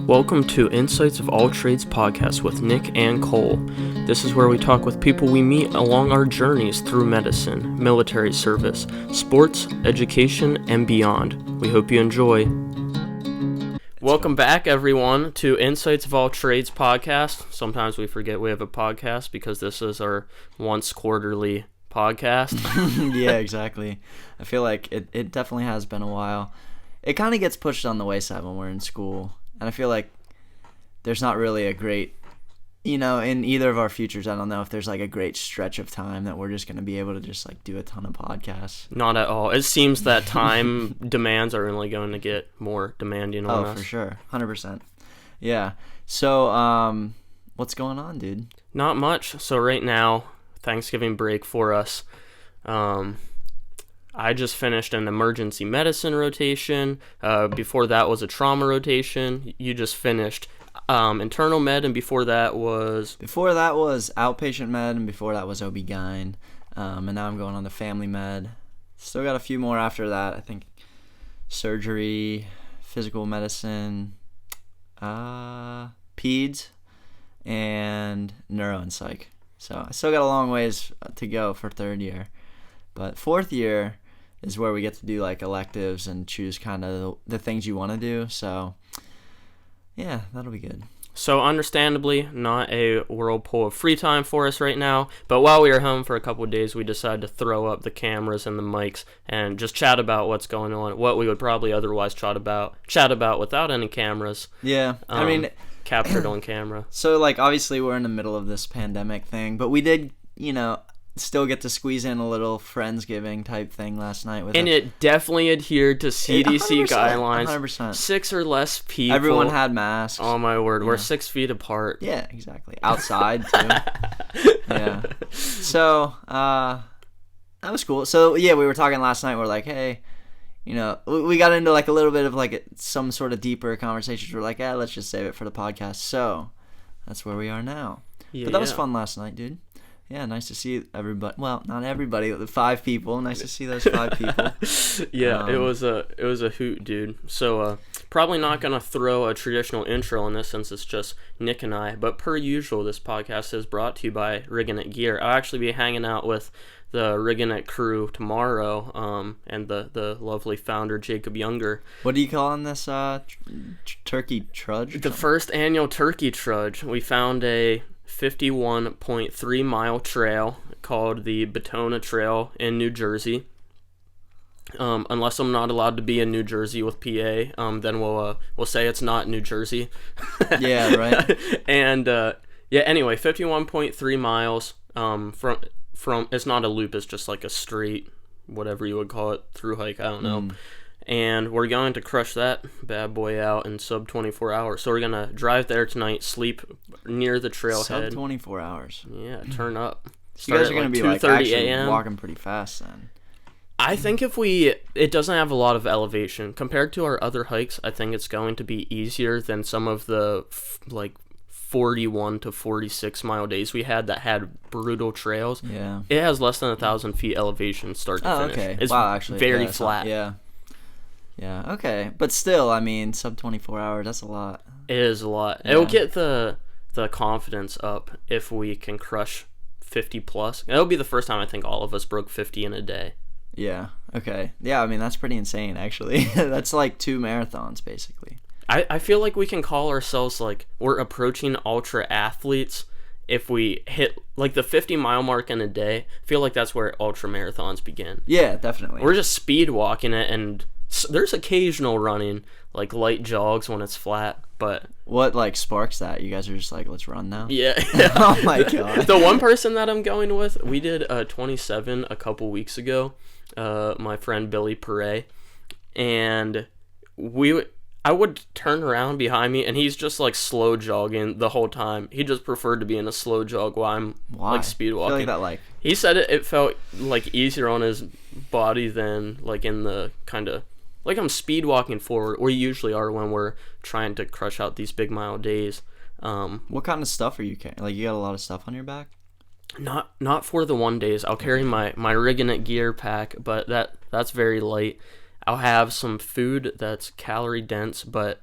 Welcome to Insights of All Trades podcast with Nick and Cole. This is where we talk with people we meet along our journeys through medicine, military service, sports, education, and beyond. We hope you enjoy. Welcome back, everyone, to Insights of All Trades podcast. Sometimes we forget we have a podcast because this is our once quarterly podcast. Yeah, exactly. I feel like it definitely has been a while. It kind of gets pushed on the wayside when we're in school. And I feel like there's not really a great, in either of our futures, I don't know if there's like a great stretch of time that we're just going to be able to just like do a ton of podcasts. Not at all. It seems that time demands are only going to get more demanding on us. Oh, for sure. 100%. Yeah. So, what's going on, dude? Not much. So right now, Thanksgiving break for us. I just finished an emergency medicine rotation. Before that was a trauma rotation. You just finished internal med, and before that was... Before that was outpatient med, and before that was OB-GYN. And now I'm going on to family med. Still got a few more after that. I think surgery, physical medicine, peds, and neuro and psych. So I still got a long ways to go for third year. But fourth year is where we get to do like electives and choose kind of the things you want to do. So yeah, that'll be good. So understandably, not a whirlpool of free time for us right now. But while we were home for a couple of days, we decided to throw up the cameras and the mics and just chat about what's going on, what we would probably otherwise chat about without any cameras. Yeah, I mean, captured on camera. So like obviously we're in the middle of this pandemic thing, but we did, still get to squeeze in a little Friendsgiving type thing last night. It definitely adhered to CDC 100%, guidelines. 100%. 6 or less people. Everyone had masks. Oh my word, we're 6 feet apart. Yeah, exactly. Outside too. Yeah. So, that was cool. So yeah, we were talking last night. We're like, hey, we got into like a little bit of like some sort of deeper conversations. We're like, let's just save it for the podcast. So that's where we are now. Yeah, but that was fun last night, dude. Yeah, nice to see everybody. Well, not everybody, the 5 people. Nice to see those 5 people. Yeah, it was a hoot, dude. So probably not gonna throw a traditional intro on this since it's just Nick and I. But per usual, this podcast is brought to you by Rigging It Gear. I'll actually be hanging out with the Rigging It crew tomorrow, and the lovely founder Jacob Younger. What do you call on this turkey trudge? The first annual turkey trudge. We found a 51.3 mile trail called the Batona Trail in New Jersey. Unless I'm not allowed to be in New Jersey with PA, then we'll say it's not New Jersey. Yeah, right. And anyway, 51.3 miles from it's not a loop, it's just like a straight, whatever you would call it, through hike, I don't know. And we're going to crush that bad boy out in sub 24 hours. So we're going to drive there tonight, sleep near the trailhead. Sub 24 hours. Yeah, turn up. You guys are going to be like actually walking pretty fast then. I think it doesn't have a lot of elevation. Compared to our other hikes, I think it's going to be easier than some of the 41 to 46 mile days we had that had brutal trails. Yeah. It has less than 1,000 feet elevation start to finish. Okay. It's actually, very flat. Yeah. Yeah, okay. But still, I mean, sub 24 hours, that's a lot. It is a lot. Yeah. It'll get the confidence up if we can crush 50 plus. It'll be the first time I think all of us broke 50 in a day. Yeah, okay. Yeah, I mean, that's pretty insane, actually. That's like 2 marathons, basically. I feel like we can call ourselves, like, we're approaching ultra athletes if we hit, like, the 50-mile mark in a day. I feel like that's where ultra marathons begin. Yeah, definitely. We're just speed walking it, and there's occasional running, like light jogs when it's flat, but... What, like, sparks that? You guys are just like, let's run now? Yeah. Oh, my God. The one person that I'm going with, we did 27 a couple weeks ago, my friend Billy Perret, and I would turn around behind me, and he's just, like, slow jogging the whole time. He just preferred to be in a slow jog while I'm, like, speed walking. I feel like that, He said it felt, like, easier on his body than, like, in the kind of... Like, I'm speed walking forward. We usually are when we're trying to crush out these big mile days. What kind of stuff are you carrying? Like, you got a lot of stuff on your back? Not for the 1 days. I'll carry my Rigging It gear pack, but that's very light. I'll have some food that's calorie dense, but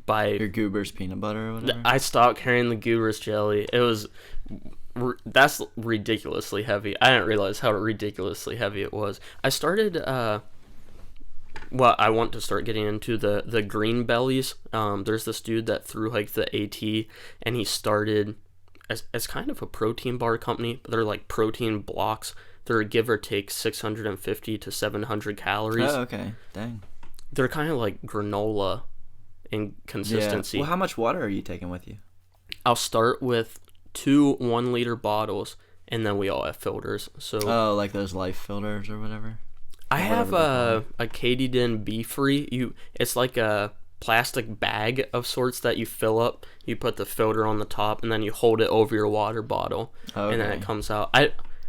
by your Goober's peanut butter or whatever. I stopped carrying the Goober's jelly. That's ridiculously heavy. I didn't realize how ridiculously heavy it was. I started I want to start getting into the green bellies. There's this dude that threw like the AT, and he started as kind of a protein bar company, but they're like protein blocks. They're give or take 650 to 700 calories. Oh, okay. Dang. They're kind of like granola in consistency. Yeah. Well, how much water are you taking with you? I'll start with 2 1-liter bottles, and then we all have filters. So like those life filters or whatever. I have a Katydin Be Free. It's like a plastic bag of sorts that you fill up. You put the filter on the top, and then you hold it over your water bottle, and then it comes out.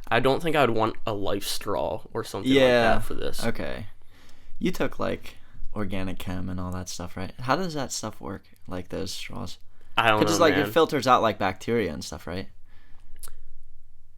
I don't think I would want a life straw or something like that for this. Okay. You took like organic chem and all that stuff, right? How does that stuff work? Like those straws? I don't know, because like it filters out like bacteria and stuff, right?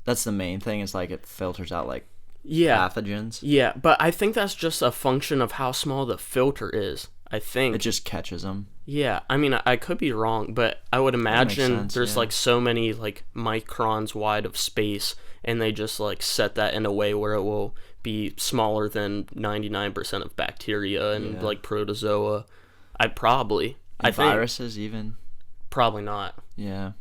That's the main thing. Is like it filters out like pathogens. Yeah, but I think that's just a function of how small the filter is. I think it just catches them. Yeah, I mean, I could be wrong, but I would imagine there's like so many like microns wide of space, and they just like set that in a way where it will be smaller than 99% of bacteria and like protozoa. I think viruses even. Probably not. Yeah.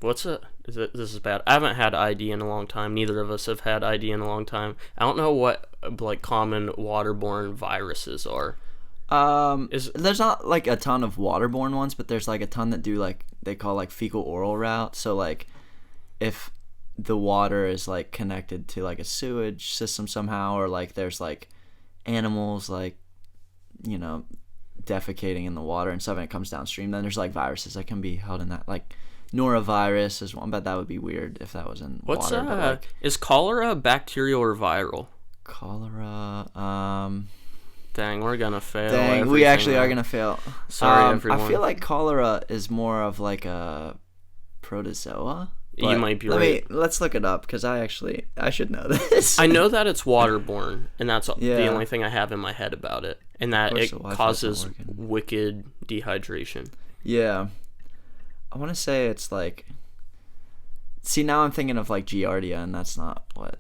This is bad. I haven't had ID in a long time. Neither of us have had ID in a long time. I don't know what like common waterborne viruses are. There's not like a ton of waterborne ones, but there's like a ton that do like they call like fecal oral route. So like if the water is like connected to like a sewage system somehow, or like there's like animals like, you know, defecating in the water and stuff, and it comes downstream, then there's like viruses that can be held in that. Like norovirus is one, but that would be weird if that was in water. But like, is cholera bacterial or viral? Cholera, dang, we're gonna fail. Dang, we actually are gonna fail. Sorry, everyone. I feel like cholera is more of like a protozoa. You might be right. Let's look it up, because I should know this. I know that it's waterborne, and that's the only thing I have in my head about it, and that it causes wicked dehydration. Yeah. I want to say it's like... See, now I'm thinking of like Giardia, and that's not what...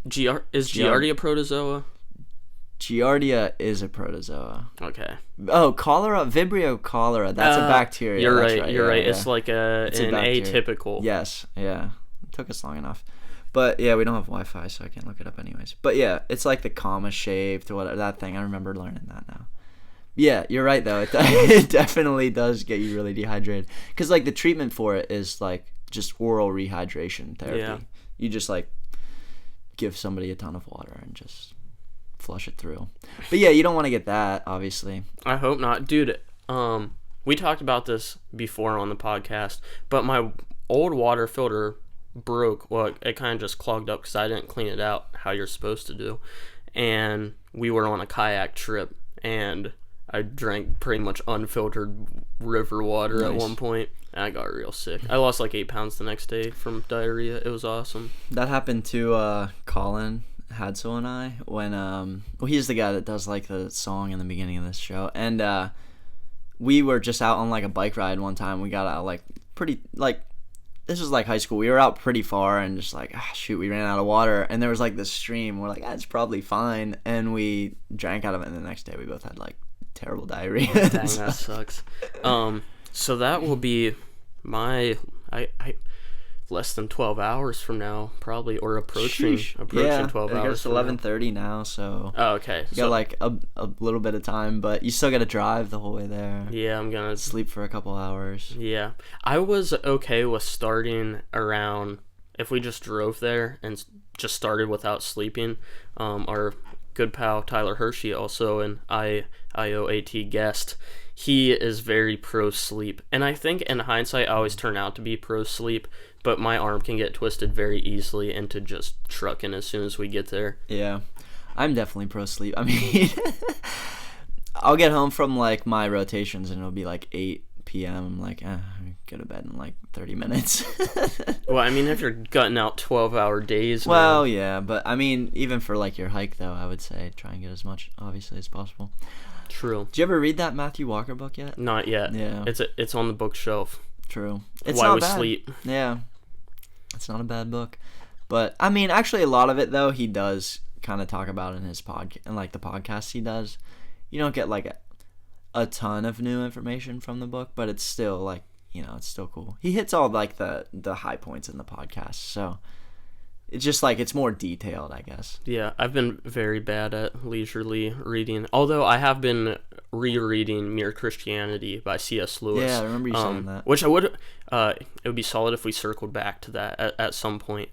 Is Giardia protozoa? Giardia is a protozoa. Okay. Oh, cholera, Vibrio cholera. That's a bacteria. You're that's right. You're right. Yeah. It's like an atypical. Yes. Yeah. It took us long enough. But yeah, we don't have Wi-Fi, so I can't look it up anyways. But yeah, it's like the comma shaped or whatever, that thing. I remember learning that now. Yeah, you're right though. It definitely does get you really dehydrated. Because like the treatment for it is like just oral rehydration therapy. Yeah. You just like give somebody a ton of water and just flush it through. But yeah, you don't want to get that, obviously. I hope not. Dude, we talked about this before on the podcast, but my old water filter broke. Well, it kind of just clogged up because I didn't clean it out how you're supposed to do. And we were on a kayak trip, and I drank pretty much unfiltered river water at one point, and I got real sick. I lost like 8 pounds the next day from diarrhea. It was awesome. That happened to Colin Hadsel and I when he's the guy that does like the song in the beginning of this show, and we were just out on like a bike ride one time. We got out like pretty like this was like high school. We were out pretty far and just like shoot, we ran out of water, and there was like this stream. We're like, it's probably fine, and we drank out of it, and the next day we both had like terrible diarrhea. Dang, that sucks. So that will be my less than 12 hours from now, probably, or approaching 12 hours. It's 11:30 now, so okay. You got like a little bit of time, but you still got to drive the whole way there. Yeah, I'm gonna sleep for a couple hours. Yeah, I was okay with starting around if we just drove there and just started without sleeping. Our good pal Tyler Hershey, also an IOAT guest, he is very pro sleep, and I think in hindsight I always turn out to be pro sleep, but my arm can get twisted very easily into just trucking as soon as we get there. Yeah, I'm definitely pro sleep. I mean, I'll get home from like my rotations and it'll be like 8 p.m. I'm like, I go to bed in like 30 minutes. Well, I mean, if you're gutting out 12-hour days. Well, yeah, but I mean, even for like your hike though, I would say try and get as much obviously as possible. True. Did you ever read that Matthew Walker book yet? Not yet. Yeah. It's on the bookshelf. True. It's Why not We bad. Sleep. Yeah. It's not a bad book. But, I mean, actually a lot of it, though, he does kind of talk about in his podcast, and like the podcasts he does. You don't get like a ton of new information from the book, but it's still like, it's still cool. He hits all like the high points in the podcast, so it's just like it's more detailed, I guess. Yeah, I've been very bad at leisurely reading, although I have been rereading Mere Christianity by C.S. Lewis. Yeah, I remember you saying that. Which I would, it would be solid if we circled back to that at some point.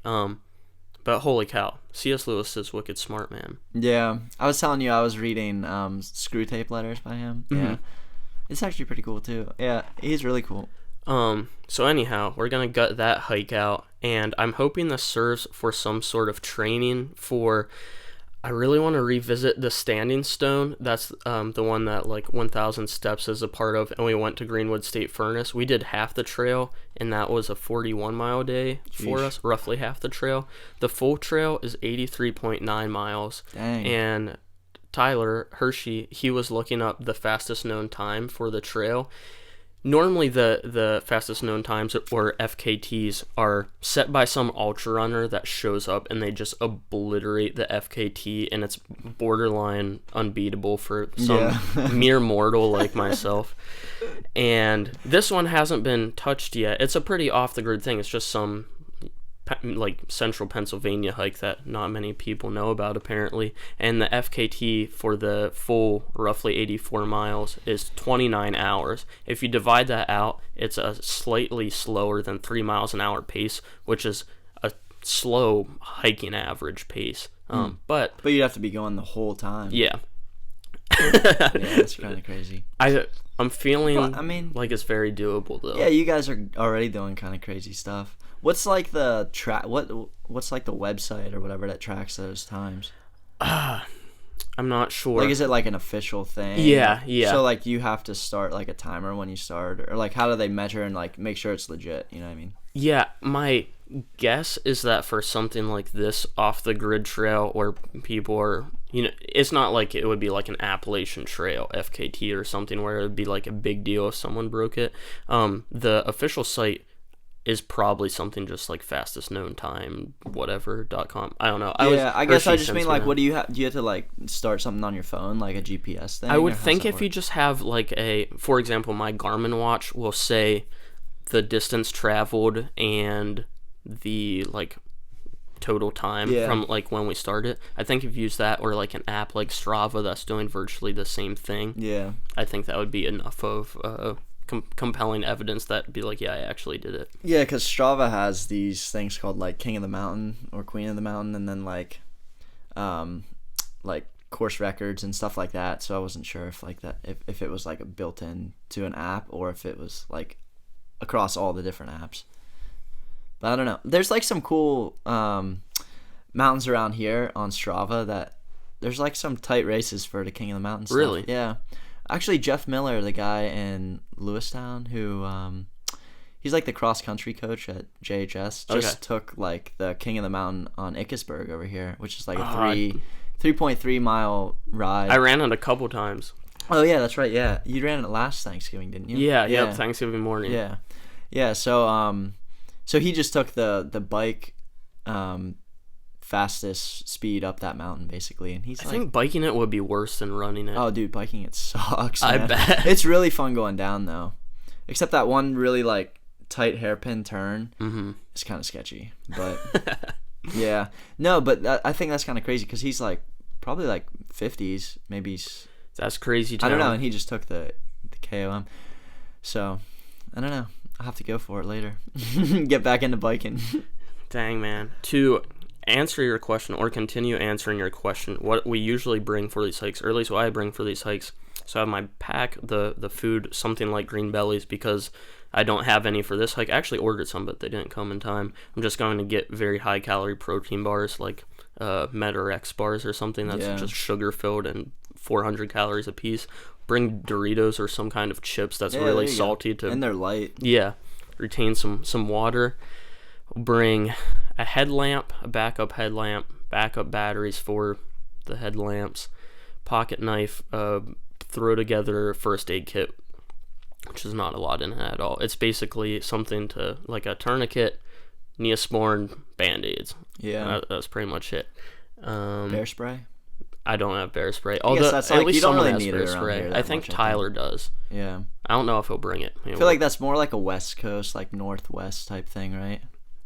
But holy cow, C.S. Lewis is wicked smart, man. Yeah, I was telling you I was reading Screw Tape Letters by him. Mm-hmm. Yeah, it's actually pretty cool too. Yeah, he's really cool. So anyhow, we're gonna gut that hike out, and I'm hoping this serves for some sort of training for. I really want to revisit the Standing Stone. That's the one that like 1,000 steps is a part of, and we went to Greenwood State Furnace. We did half the trail, and that was a 41-mile day for us, roughly half the trail. The full trail is 83.9 miles. Dang. And Tyler Hershey, he was looking up the fastest known time for the trail. Normally, the fastest known times, or FKTs, are set by some ultra runner that shows up and they just obliterate the FKT, and it's borderline unbeatable for some mere mortal like myself. And this one hasn't been touched yet. It's a pretty off-the-grid thing. It's just some like central Pennsylvania hike that not many people know about apparently, and the FKT for the full roughly 84 miles is 29 hours. If you divide that out, it's a slightly slower than 3 miles an hour pace, which is a slow hiking average pace. But you'd have to be going the whole time. Yeah. Yeah, that's kind of crazy. I'm feeling like it's very doable though. Yeah, you guys are already doing kind of crazy stuff. What's like the what's like the website or whatever that tracks those times? I'm not sure. Like, is it like an official thing? Yeah. So like you have to start like a timer when you start, or like how do they measure and like make sure it's legit? You know what I mean? Yeah, my guess is that for something like this off the grid trail where people are, it's not like it would be like an Appalachian Trail FKT or something where it would be like a big deal if someone broke it. The official site is probably something just like fastest known time whatever.com. I don't know. I guess I just mean like, what do you have? Do you have to like start something on your phone, like a GPS thing? I would think if you just have like for example, my Garmin watch will say the distance traveled and the like total time from like when we started. I think if you use that, or like an app like Strava that's doing virtually the same thing. Yeah, I think that would be enough of compelling evidence that be like, yeah, I actually did it. Yeah, because Strava has these things called like King of the Mountain or Queen of the Mountain, and then like course records and stuff like that. So I wasn't sure if like that if it was like a built-in to an app or if it was like across all the different apps. But I don't know. There's like some cool mountains around here on Strava that there's like some tight races for the King of the Mountain stuff. Really? Yeah. Actually, Jeff Miller, the guy in Lewistown, who he's like the cross-country coach at JHS, just took like the King of the Mountain on Ickesburg over here, which is like a 3.3 mile ride. I ran it a couple times. Oh, yeah, that's right, yeah. You ran it last Thanksgiving, didn't you? Yeah, Thanksgiving morning. Yeah, so he just took the bike fastest speed up that mountain basically, and I think biking it would be worse than running it. Oh dude, biking it sucks, man. I bet. It's really fun going down though, except that one really like tight hairpin turn. It's kind of sketchy, but yeah, no, but I think that's kind of crazy because he's like probably like 50s, maybe. That's crazy too. I don't know, and he just took the KOM, so I don't know, I'll have to go for it later. Get back into biking. Dang, man. To answer your question, or continue answering your question, what we usually bring for these hikes, or at least what I bring for these hikes. So I have my pack, the food, something like green bellies, because I don't have any for this hike. I actually ordered some, but they didn't come in time. I'm just going to get very high calorie protein bars, like Met or X bars or something that's just sugar filled and 400 calories a piece. Bring Doritos or some kind of chips that's really salty and they're light. Yeah, retain some water. Bring a headlamp, a backup headlamp, backup batteries for the headlamps, pocket knife, throw together a first aid kit, which is not a lot in it at all. It's basically something to, like a tourniquet, Neosporin, Band-Aids. Yeah. That's pretty much it. Bear spray? I don't have bear spray. I guess Although, that's at like, least you don't someone really has need bear it around spray. here I that think much, Tyler does. Yeah. I don't know if he'll bring it. I feel like that's more like a West Coast, like Northwest type thing, right?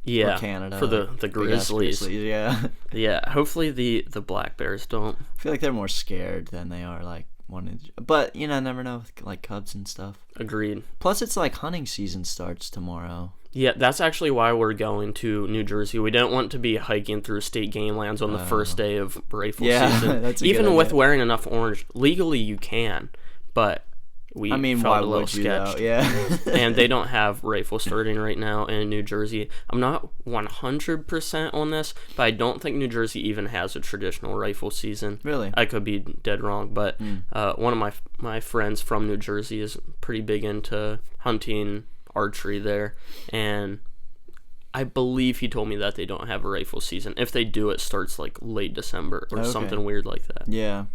Yeah, or Canada. for the Grizzlies. Yeah. Yeah, hopefully the Black Bears don't. I feel like they're more scared than they are like wanting to, but you know, never know with like Cubs and stuff. Agreed. Plus it's like hunting season starts tomorrow. Yeah, that's actually why we're going to New Jersey. We don't want to be hiking through state game lands on the first day of rifle season. That's a even good with idea. wearing enough orange. Legally you can, but we felt why a little would you sketched. though? Yeah. And they don't have rifle starting right now in New Jersey. I'm not 100% on this, but I don't think New Jersey even has a traditional rifle season. Really? I could be dead wrong, but one of my friends from New Jersey is pretty big into hunting, archery there, and I believe he told me that they don't have a rifle season. If they do, it starts like late December or something weird like that. Yeah.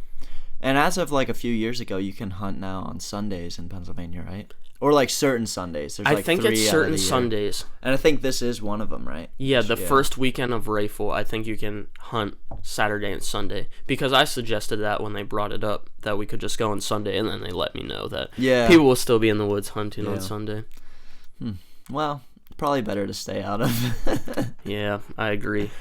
And as of like a few years ago, you can hunt now on Sundays in Pennsylvania, right? Or like certain Sundays. There's I think it's certain Sundays. And I think this is one of them, right? Yeah, the first weekend of rifle, I think you can hunt Saturday and Sunday. Because I suggested that when they brought it up, that we could just go on Sunday, and then they let me know that people will still be in the woods hunting on Sunday. Well, probably better to stay out of. Yeah, I agree.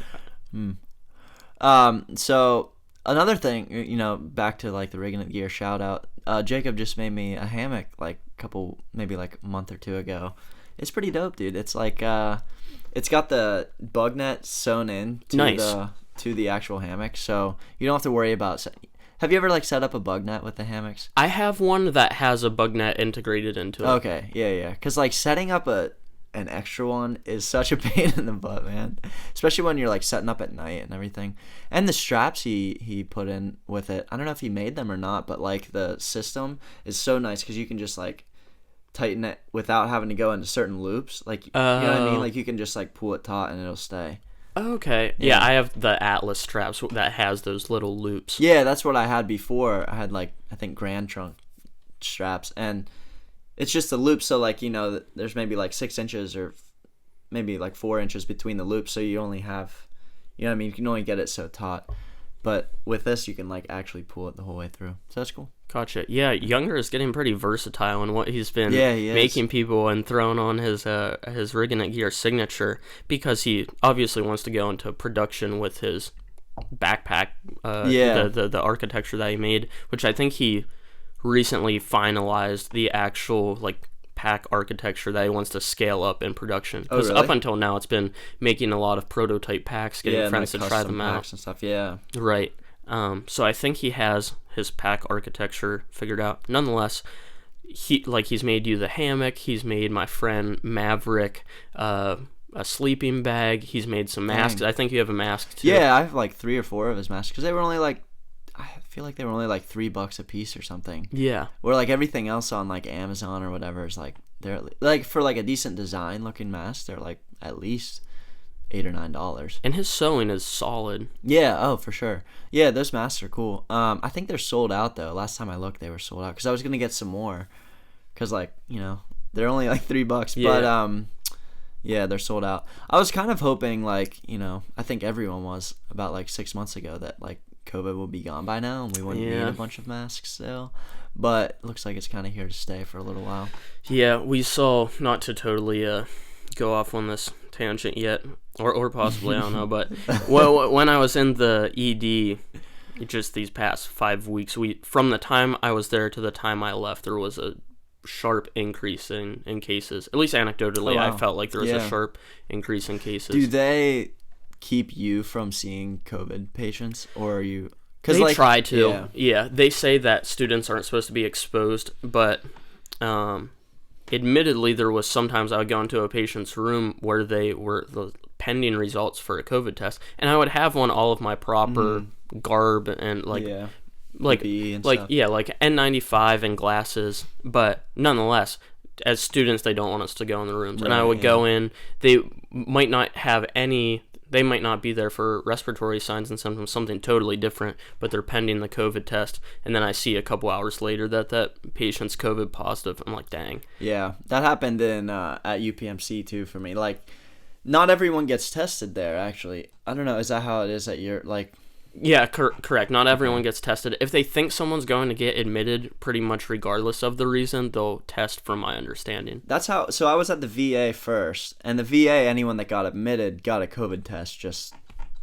So another thing, you know, back to like the rigging it gear shout out. Jacob just made me a hammock like maybe like a month or two ago. It's pretty dope, dude. It's like it's got the bug net sewn in to the actual hammock, so you don't have to worry about. Have you ever like set up a bug net with the hammocks? I have one that has a bug net integrated into it. Okay, yeah. Because like setting up an extra one is such a pain in the butt, man. Especially when you're like setting up at night and everything. And the straps he put in with it, I don't know if he made them or not, but like the system is so nice because you can just like tighten it without having to go into certain loops. Like you know what I mean? Like you can just like pull it taut and it'll stay. Okay. Yeah, I have the Atlas straps that has those little loops. Yeah, that's what I had before. I had like I think Grand Trunk straps, and it's just a loop, so like, you know, there's maybe like 6 inches or maybe like 4 inches between the loops, so you only have, you know what I mean, you can only get it so taut. But with this, you can like actually pull it the whole way through, so that's cool. Gotcha. Yeah, Younger is getting pretty versatile in what he's been he making people and throwing on his rigging it gear signature, because he obviously wants to go into production with his backpack, the architecture that he made, which I think he recently finalized the actual like pack architecture that he wants to scale up in production. Because up until now, it's been making a lot of prototype packs, getting friends like to try them out and stuff. Yeah, right. So I think he has his pack architecture figured out. Nonetheless, he's made you the hammock. He's made my friend Maverick a sleeping bag. He's made some masks. I think you have a mask too. Yeah, I have like 3 or 4 of his masks because they were only like, I feel like they were only like $3 a piece or something. Yeah. Where like everything else on like Amazon or whatever is like they're like for like a decent design looking mask, they're like at least $8 or $9. And his sewing is solid. Yeah, oh for sure. Yeah, those masks are cool. I think they're sold out though. Last time I looked, they were sold out because I was gonna get some more, because like, you know, they're only like $3. Yeah. But yeah, they're sold out. I was kind of hoping, like, you know, I think everyone was about like 6 months ago that like COVID will be gone by now and we wouldn't need a bunch of masks still. But it looks like it's kind of here to stay for a little while. Yeah, we saw, not to totally go off on this tangent yet, or possibly, I don't know, but well, when I was in the ED just these past 5 weeks, from the time I was there to the time I left, there was a sharp increase in cases. At least anecdotally, I felt like there was a sharp increase in cases. Do they keep you from seeing COVID patients, or are you? They like, try to. Yeah, they say that students aren't supposed to be exposed, but admittedly, there was sometimes I would go into a patient's room where they were the pending results for a COVID test, and I would have on all of my proper garb and like N95 and glasses, but nonetheless, as students, they don't want us to go in the rooms, and I would go in. They might not have any they might not be there for respiratory signs and symptoms, something totally different, but they're pending the COVID test, and then I see a couple hours later that patient's COVID positive. I'm like, dang. Yeah, that happened at UPMC too for me. Like, not everyone gets tested there, actually. I don't know, is that how it is at your, like... Yeah, correct. Not everyone gets tested. If they think someone's going to get admitted, pretty much regardless of the reason, they'll test, from my understanding. That's how... So I was at the VA first, and the VA, anyone that got admitted got a COVID test. Just,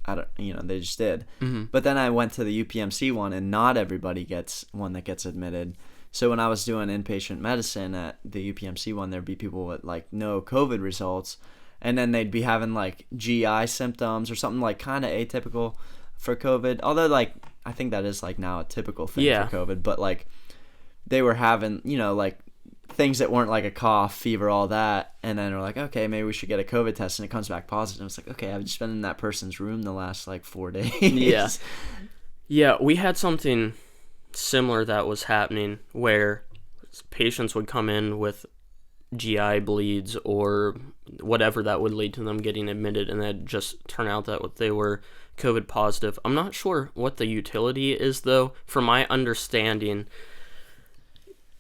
they just did. Mm-hmm. But then I went to the UPMC one, and not everybody gets one that gets admitted. So when I was doing inpatient medicine at the UPMC one, there'd be people with like no COVID results, and then they'd be having like GI symptoms or something like kind of atypical for COVID, although like I think that is like now a typical thing for COVID, but like they were having, like things that weren't like a cough, fever, all that, and then we're like, okay, maybe we should get a COVID test, and it comes back positive. It's like, okay, I've just been in that person's room the last like 4 days. Yeah, we had something similar that was happening where patients would come in with GI bleeds or whatever that would lead to them getting admitted, and then just turn out that they were COVID positive. I'm not sure what the utility is, though. From my understanding,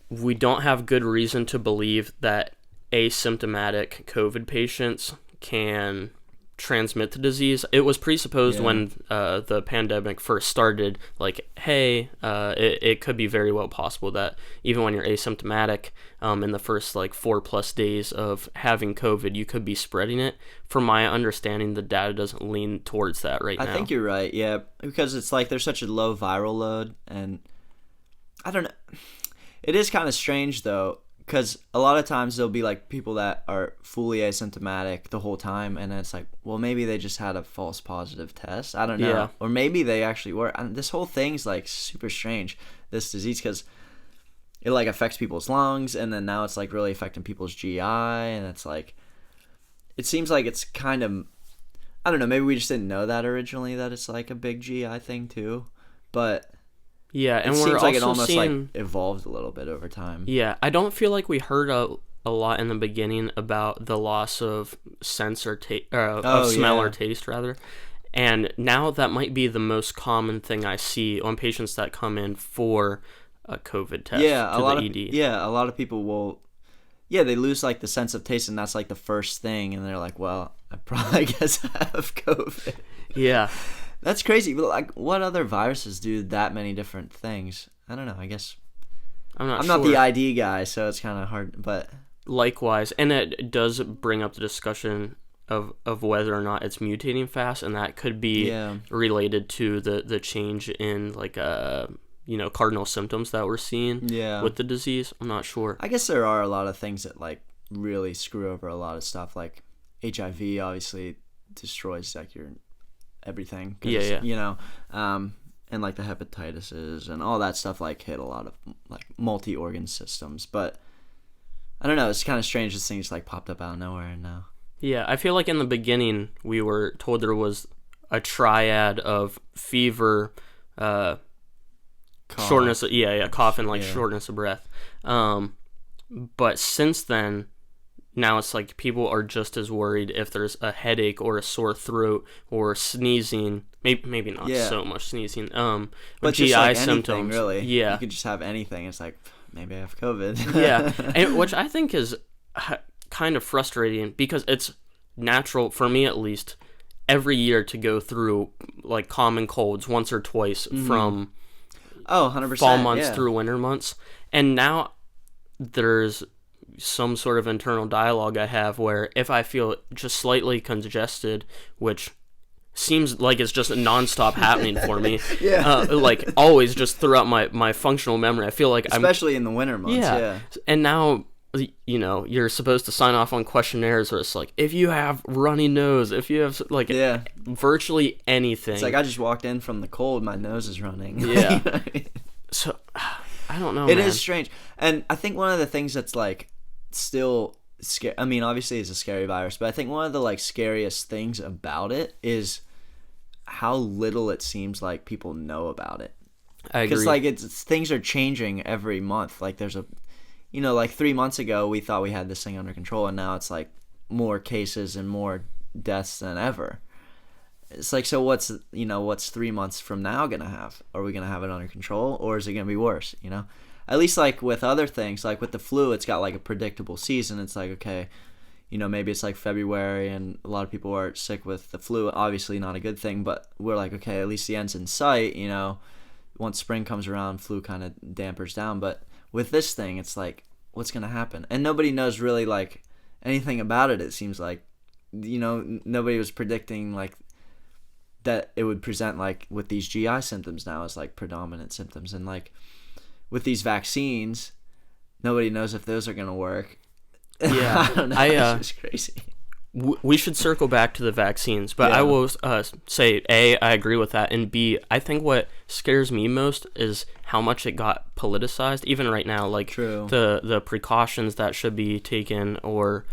we don't have good reason to believe that asymptomatic COVID patients can transmit the disease. It was presupposed when the pandemic first started, like, hey, it could be very well possible that even when you're asymptomatic, in the first like 4+ days of having COVID, you could be spreading it. From my understanding, the data doesn't lean towards that now. I think you're right, yeah, because it's like there's such a low viral load, and I don't know. It is kind of strange though, because a lot of times there'll be like people that are fully asymptomatic the whole time, and it's like, well, maybe they just had a false positive test. I don't know. Yeah. Or maybe they actually were. And this whole thing's like super strange, this disease, because it like affects people's lungs, and then now it's like really affecting people's GI, and it's like, it seems like it's kind of, I don't know, maybe we just didn't know that originally, that it's like a big GI thing too, but... Yeah, and it we're seems also like it almost seeing, like evolved a little bit over time. Yeah, I don't feel like we heard a lot in the beginning about the loss of sense or smell or taste rather, and now that might be the most common thing I see on patients that come in for a COVID test. Yeah, to the ED. A lot of people will. Yeah, they lose like the sense of taste, and that's like the first thing, and they're like, "Well, I guess I have COVID." Yeah. That's crazy. But like, what other viruses do that many different things? I don't know. I guess I'm not the ID guy, so it's kind of hard. But likewise, and it does bring up the discussion of whether or not it's mutating fast, and that could be related to the change in like cardinal symptoms that we're seeing with the disease. I'm not sure. I guess there are a lot of things that like really screw over a lot of stuff. Like HIV obviously destroys like your everything. And like the hepatitises and all that stuff like hit a lot of like multi-organ systems. But I don't know, it's kind of strange this thing just like popped up out of nowhere now. Yeah, I feel like in the beginning we were told there was a triad of fever, cough. Shortness, cough and like shortness of breath. But since then, now it's like people are just as worried if there's a headache or a sore throat or sneezing. Maybe not so much sneezing. But GI like symptoms. Anything, really. Yeah. You could just have anything. It's like, maybe I have COVID. Yeah. And which I think is kind of frustrating because it's natural, for me at least, every year to go through like common colds once or twice from 100%, fall months through winter months. And now there's some sort of internal dialogue I have where if I feel just slightly congested, which seems like it's just nonstop happening for me, like always just throughout my functional memory, I feel like especially in the winter months. Yeah. And now, you're supposed to sign off on questionnaires where it's like, if you have runny nose, if you have like virtually anything. It's like I just walked in from the cold, my nose is running. Yeah. So I don't know. It is strange. And I think one of the things that's like still scary, I mean, obviously it's a scary virus, but I think one of the like scariest things about it is how little it seems like people know about it. I agree. Because like things are changing every month. Like there's like 3 months ago we thought we had this thing under control, and now it's like more cases and more deaths than ever. it's like, so what's 3 months from now gonna have? Are we gonna have it under control, or is it gonna be worse? At least like with other things, like with the flu, it's got like a predictable season. It's like, okay, maybe it's like February and a lot of people are sick with the flu. Obviously not a good thing, but we're like, okay, at least the end's in sight. Once spring comes around, flu kind of dampers down. But with this thing, it's like, what's gonna happen? And nobody knows really like anything about it. It seems like, nobody was predicting like that it would present like with these GI symptoms now as like predominant symptoms, and like with these vaccines, nobody knows if those are gonna work. Yeah, I don't know. It's just crazy. We should circle back to the vaccines, but Yeah. I will say, A, I agree with that, and B, I think what scares me most is how much it got politicized, even right now, like True. the precautions that should be taken, or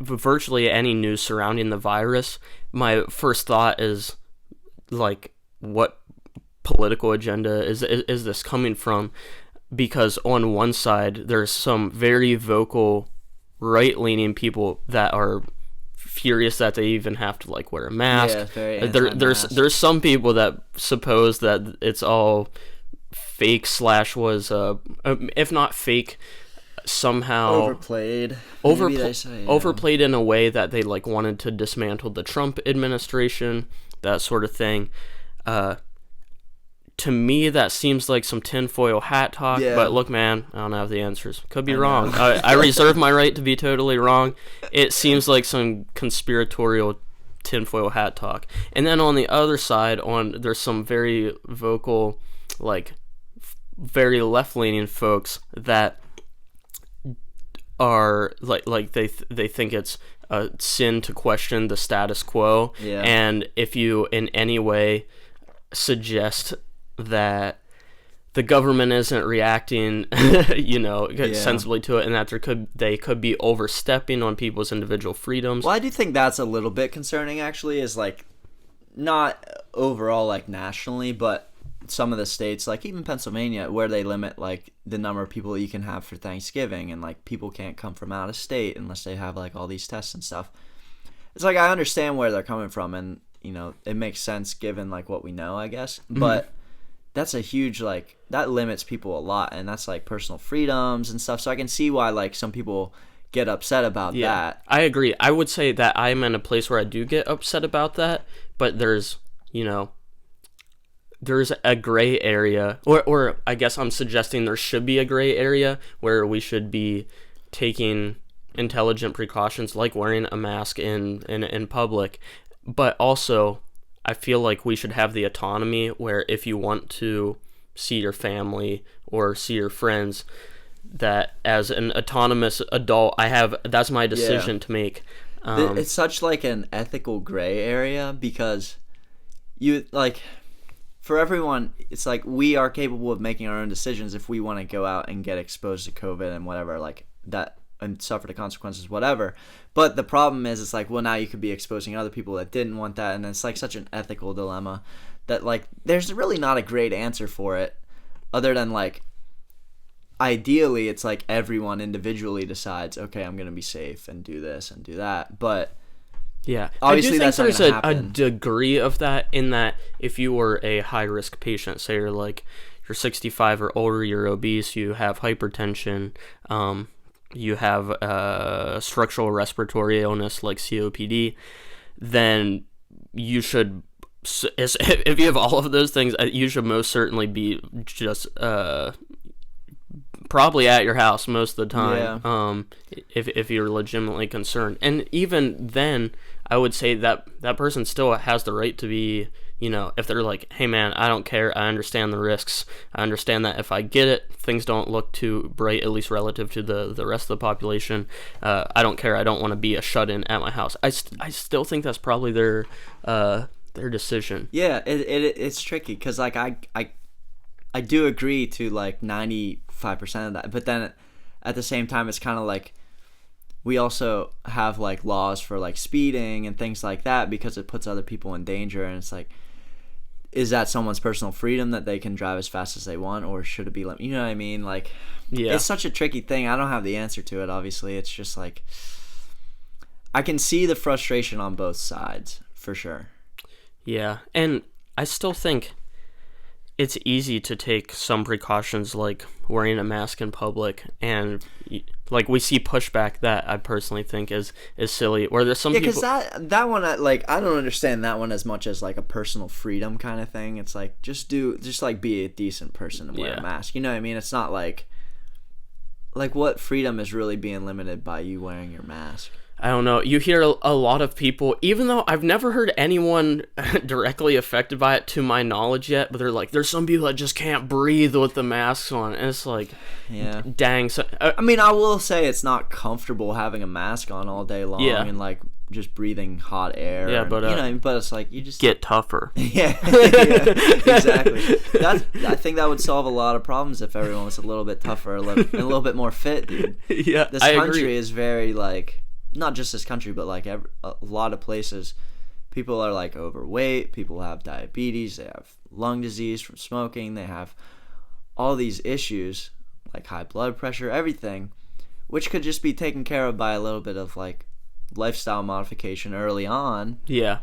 virtually any news surrounding the virus. My first thought is, like, what political agenda is this coming from? Because on one side, there's some very vocal right-leaning people that are furious that they even have to like wear a mask. Yeah, very anti-mask. There's some people that suppose that it's all fake / was if not fake, somehow Overplayed. Maybe they say, yeah. overplayed in a way that they like wanted to dismantle the Trump administration, that sort of thing. To me, that seems like some tinfoil hat talk, Yeah. but look, man, I don't have the answers. Could be wrong. I reserve my right to be totally wrong. It seems like some conspiratorial tinfoil hat talk. And then on the other side, there's some very vocal, like, very left-leaning folks that are, like they think it's a sin to question the status quo. Yeah. And if you in any way suggest that the government isn't reacting, sensibly to it, and that they could be overstepping on people's individual freedoms. Well, I do think that's a little bit concerning, actually, is like not overall like nationally, but some of the states, like even Pennsylvania, where they limit like the number of people you can have for Thanksgiving, and like people can't come from out of state unless they have like all these tests and stuff. It's like, I understand where they're coming from, and it makes sense given like what we know, I guess. But that's a huge, like, that limits people a lot, and that's like personal freedoms and stuff. So I can see why like some people get upset about that. I agree. I would say that I'm in a place where I do get upset about that, but there's a gray area, or I guess I'm suggesting there should be a gray area where we should be taking intelligent precautions like wearing a mask in public. But also, I feel like we should have the autonomy where if you want to see your family or see your friends, that as an autonomous adult, that's my decision to make. It's such like an ethical gray area, because you like, for everyone, it's like we are capable of making our own decisions if we want to go out and get exposed to COVID and whatever, like that, and suffer the consequences, whatever. But the problem is, it's like, well, now you could be exposing other people that didn't want that, and it's like such an ethical dilemma that like there's really not a great answer for it, other than like ideally it's like everyone individually decides, okay, I'm gonna be safe and do this and do that. But yeah, obviously I do think that's not there's gonna a happen. degree of that, in that if you were a high risk patient, say you're 65 or older, you're obese, you have hypertension, you have structural respiratory illness like COPD, then you should, if you have all of those things, you should most certainly be just probably at your house most of the time. If you're legitimately concerned. And even then, I would say that person still has the right to be, if they're like, hey man, I don't care, I understand the risks, I understand that if I get it, things don't look too bright, at least relative to the rest of the population, I don't care, I don't want to be a shut-in at my house. I still think that's probably their decision. Yeah, it's tricky, because like I do agree to like 95% of that, but then at the same time, it's kind of like we also have like laws for like speeding and things like that, because it puts other people in danger, and it's like, is that someone's personal freedom that they can drive as fast as they want, or should it be you know what I mean? Like, yeah, it's such a tricky thing. I don't have the answer to it, obviously. It's just like, I can see the frustration on both sides for sure. Yeah, and I still think it's easy to take some precautions like wearing a mask in public, and like we see pushback that I personally think is silly. Where there's some people, because that one, like, I don't understand that one as much as like a personal freedom kind of thing. It's like just like be a decent person and wear a mask. You know what I mean? It's not like what freedom is really being limited by you wearing your mask? I don't know. You hear a lot of people, even though I've never heard anyone directly affected by it to my knowledge yet, but they're like, there's some people that just can't breathe with the masks on. And it's like, yeah, dang. So, I mean, I will say it's not comfortable having a mask on all day long and like just breathing hot air. Yeah, and, but but it's like you just get tougher. Yeah, exactly. I think that would solve a lot of problems if everyone was a little bit tougher and a little bit more fit, dude. Yeah, this country is very like. Not just this country, but like a lot of places, people are like overweight, people have diabetes, they have lung disease from smoking, they have all these issues like high blood pressure, everything, which could just be taken care of by a little bit of like lifestyle modification early on. Yeah.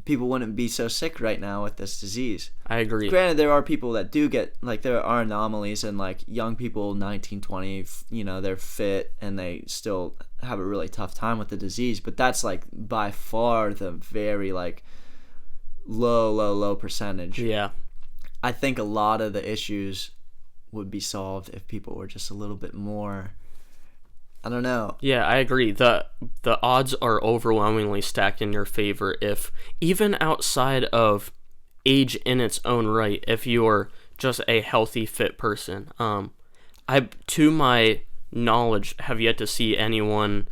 People wouldn't be so sick right now with this disease. I agree. Granted, there are people that do get, like, there are anomalies, and like young people, 19, 20, they're fit and they still have a really tough time with the disease, but that's like by far the very like low percentage. Yeah. I think a lot of the issues would be solved if people were just a little bit more, I don't know. Yeah, I agree. The odds are overwhelmingly stacked in your favor if, even outside of age in its own right, if you're just a healthy, fit person. I, to my knowledge, have yet to see anyone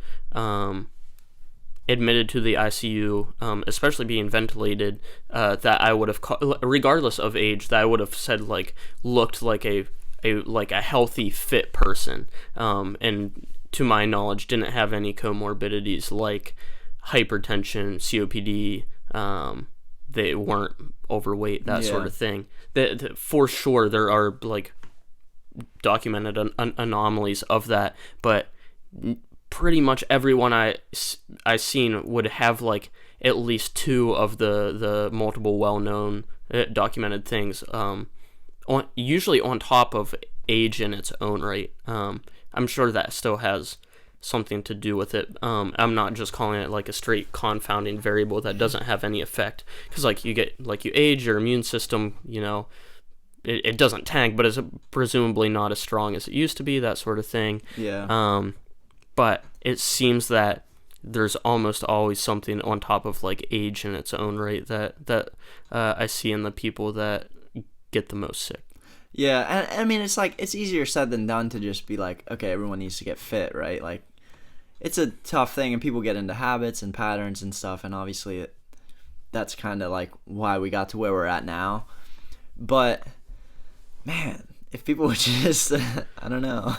admitted to the ICU, especially being ventilated, that I would have, regardless of age, that I would have said like looked like a healthy, fit person, and to my knowledge didn't have any comorbidities like hypertension, COPD. They weren't overweight, that sort of thing. For sure, there are like documented anomalies of that, but pretty much everyone I seen would have like at least two of the multiple well-known documented things, usually on top of age in its own right. I'm sure that still has something to do with it. I'm not just calling it like a straight confounding variable that doesn't have any effect, because like you age, your immune system, it doesn't tank, but it's presumably not as strong as it used to be, that sort of thing. Yeah. But it seems that there's almost always something on top of like age in its own right that I see in the people that get the most sick. Yeah, and I mean, it's like, it's easier said than done to just be like, okay, everyone needs to get fit, right? Like, it's a tough thing, and people get into habits and patterns and stuff, and obviously that's kind of like why we got to where we're at now. But, man, if people would just, I don't know.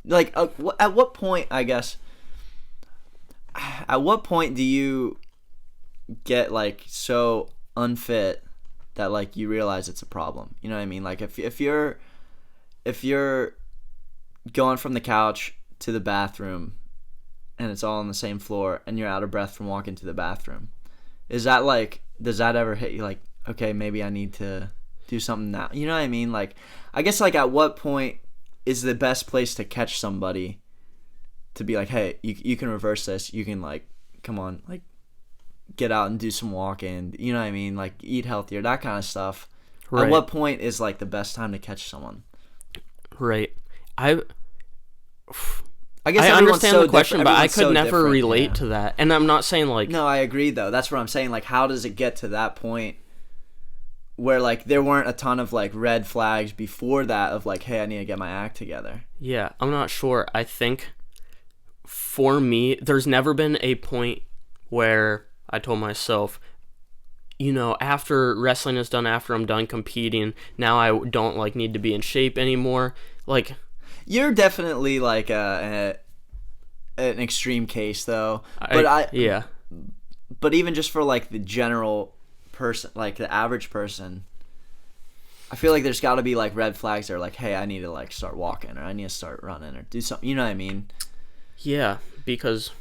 Like, at what point, I guess, at what point do you get, like, so unfit that like you realize it's a problem? You know what I mean? Like if you're going from the couch to the bathroom and it's all on the same floor and you're out of breath from walking to the bathroom, is that like, does that ever hit you like, okay, maybe I need to do something now? You know what I mean? Like, I guess like at what point is the best place to catch somebody to be like, hey, you can reverse this, you can like, come on, like, get out and do some walking, you know what I mean? Like, eat healthier, that kind of stuff. Right. At what point is like the best time to catch someone? Right. I guess I understand the question, but I could never relate to that. And I'm not saying like... No, I agree though. That's what I'm saying. Like, how does it get to that point where like there weren't a ton of like red flags before that of like, hey, I need to get my act together? Yeah, I'm not sure. I think for me, there's never been a point where I told myself, after wrestling is done, after I'm done competing, now I don't like need to be in shape anymore. Like, you're definitely like an extreme case though. But even just for like the general person, like the average person, I feel like there's got to be like red flags that are like, hey, I need to like start walking, or I need to start running, or do something. You know what I mean? Yeah, because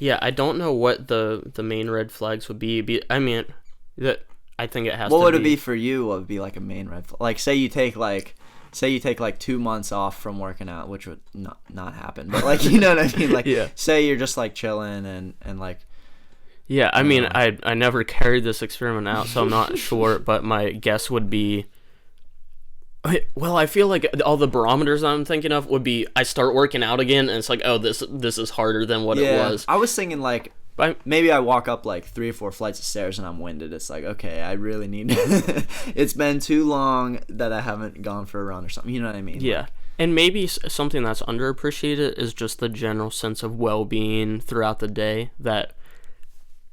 Yeah, I don't know what the main red flags would be. I mean, that I think it has What to would it be for you? What would be like a main red flag? Like, say you take like 2 months off from working out, which would not happen. But like, you know what I mean? Like, Yeah. say you're just like chilling and like. Yeah, I mean, I never carried this experiment out, so I'm not sure, but my guess would be, well, I feel like all the barometers I'm thinking of would be I start working out again, and it's like, oh, this is harder than what it was. I was thinking like, maybe I walk up like 3 or 4 flights of stairs and I'm winded. It's like, okay, I really need it's been too long that I haven't gone for a run or something. You know what I mean? Yeah. Like, and maybe something that's underappreciated is just the general sense of well-being throughout the day, that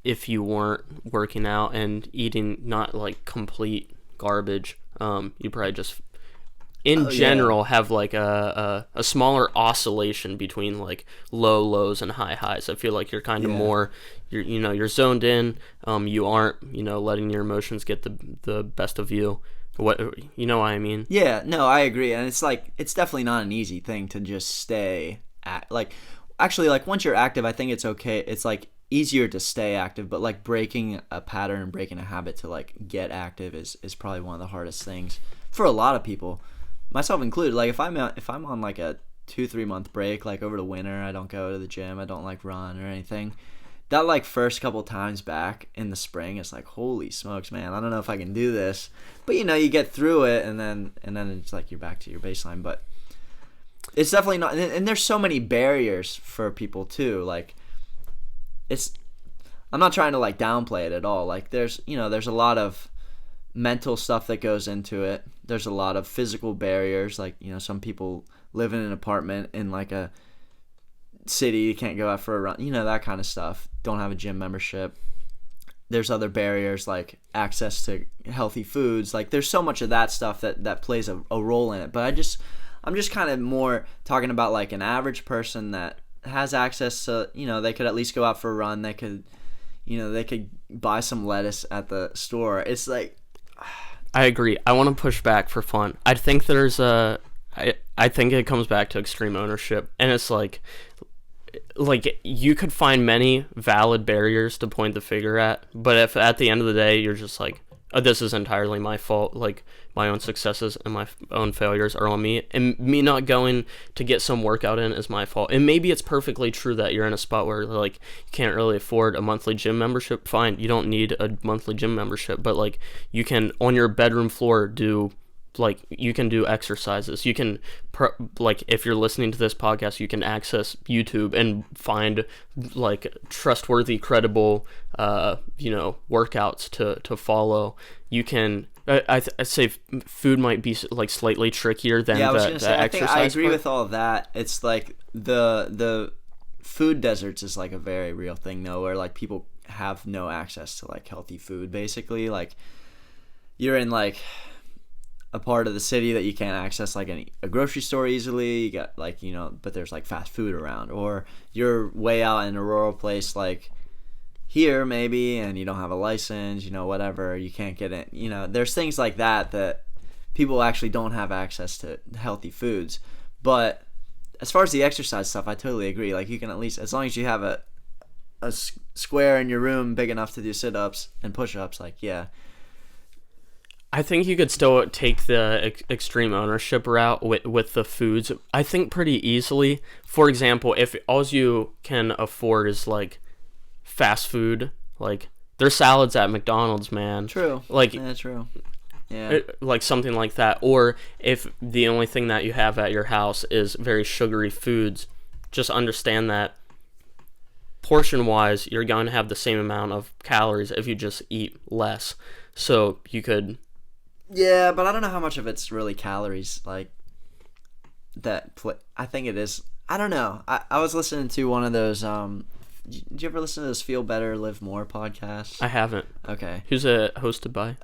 if you weren't working out and eating not like complete garbage, you probably just in general have like a smaller oscillation between like low lows and high highs. I feel like you're kind of more you're zoned in. You aren't letting your emotions get the best of you. What I mean? Yeah, no, I agree, and it's like it's definitely not an easy thing to just stay at. Like, actually, like once you're active, I think it's okay. It's like easier to stay active, but like breaking a pattern and breaking a habit to like get active is probably one of the hardest things for a lot of people, myself included. Like if I'm on like a 2-3 month break, like over the winter, I don't go to the gym, I don't like run or anything. That like first couple times back in the spring, it's like, holy smokes, man, I don't know if I can do this. But you get through it, and then it's like you're back to your baseline. But it's definitely not, and there's so many barriers for people too. Like, I'm not trying to like downplay it at all. Like there's a lot of mental stuff that goes into it. There's a lot of physical barriers. Like, some people live in an apartment in like a city, you can't go out for a run, that kind of stuff. Don't have a gym membership. There's other barriers like access to healthy foods. Like there's so much of that stuff that plays a role in it. But I'm just kind of more talking about like an average person that has access to, they could at least go out for a run. They could, they could buy some lettuce at the store. It's like, I agree. I want to push back for fun. I think I think it comes back to extreme ownership, and it's like you could find many valid barriers to point the finger at, but if at the end of the day you're just like, oh, this is entirely my fault, like my own successes and my own failures are on me, and me not going to get some workout in is my fault. And maybe it's perfectly true that you're in a spot where like you can't really afford a monthly gym membership. Fine, you don't need a monthly gym membership, but like you can on your bedroom floor do, like, you can do exercises. You can like, if you're listening to this podcast, you can access YouTube and find like trustworthy, credible workouts to follow. You can I'd say food might be like slightly trickier than I was the gonna say, exercise I agree part. with all of that. It's like the food deserts is like a very real thing though, where like people have no access to like healthy food. Basically, like you're in like a part of the city that you can't access like a grocery store easily. You got like, but there's like fast food around, or you're way out in a rural place like here maybe, and you don't have a license, whatever, you can't get in, there's things like that people actually don't have access to healthy foods. But as far as the exercise stuff, I totally agree. Like you can at least, as long as you have a square in your room big enough to do sit-ups and push-ups, like, yeah. I think you could still take the extreme ownership route with the foods, I think, pretty easily. For example, if all you can afford is like fast food, like there's salads at McDonald's, man. True. Like, yeah, true. Yeah. Like something like that. Or if the only thing that you have at your house is very sugary foods, just understand that portion-wise, you're going to have the same amount of calories if you just eat less. So you could... Yeah, but I don't know how much of it's really calories, like, I think it is. I don't know. I was listening to one of those, did you ever listen to those Feel Better, Live More podcasts? I haven't. Okay. Who's it hosted by?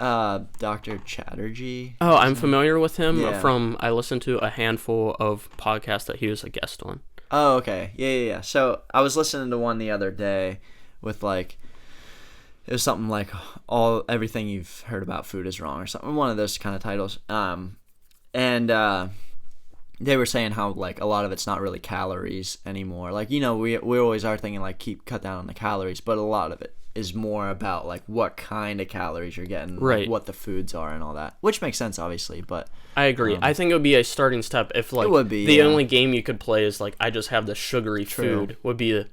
Dr. Chatterjee. Oh, I'm familiar with him Yeah. I listened to a handful of podcasts that he was a guest on. Oh, okay. Yeah. So I was listening to one the other day with like, it was something like everything you've heard about food is wrong or something. One of those kind of titles. And they were saying how like a lot of it's not really calories anymore. Like, you know, we always are thinking like cut down on the calories, but a lot of it is more about like what kind of calories you're getting, right? Like, what the foods are and all that, which makes sense obviously. But I agree. I think it would be a starting step if like it would be, the only game you could play is like I just have the sugary food would be.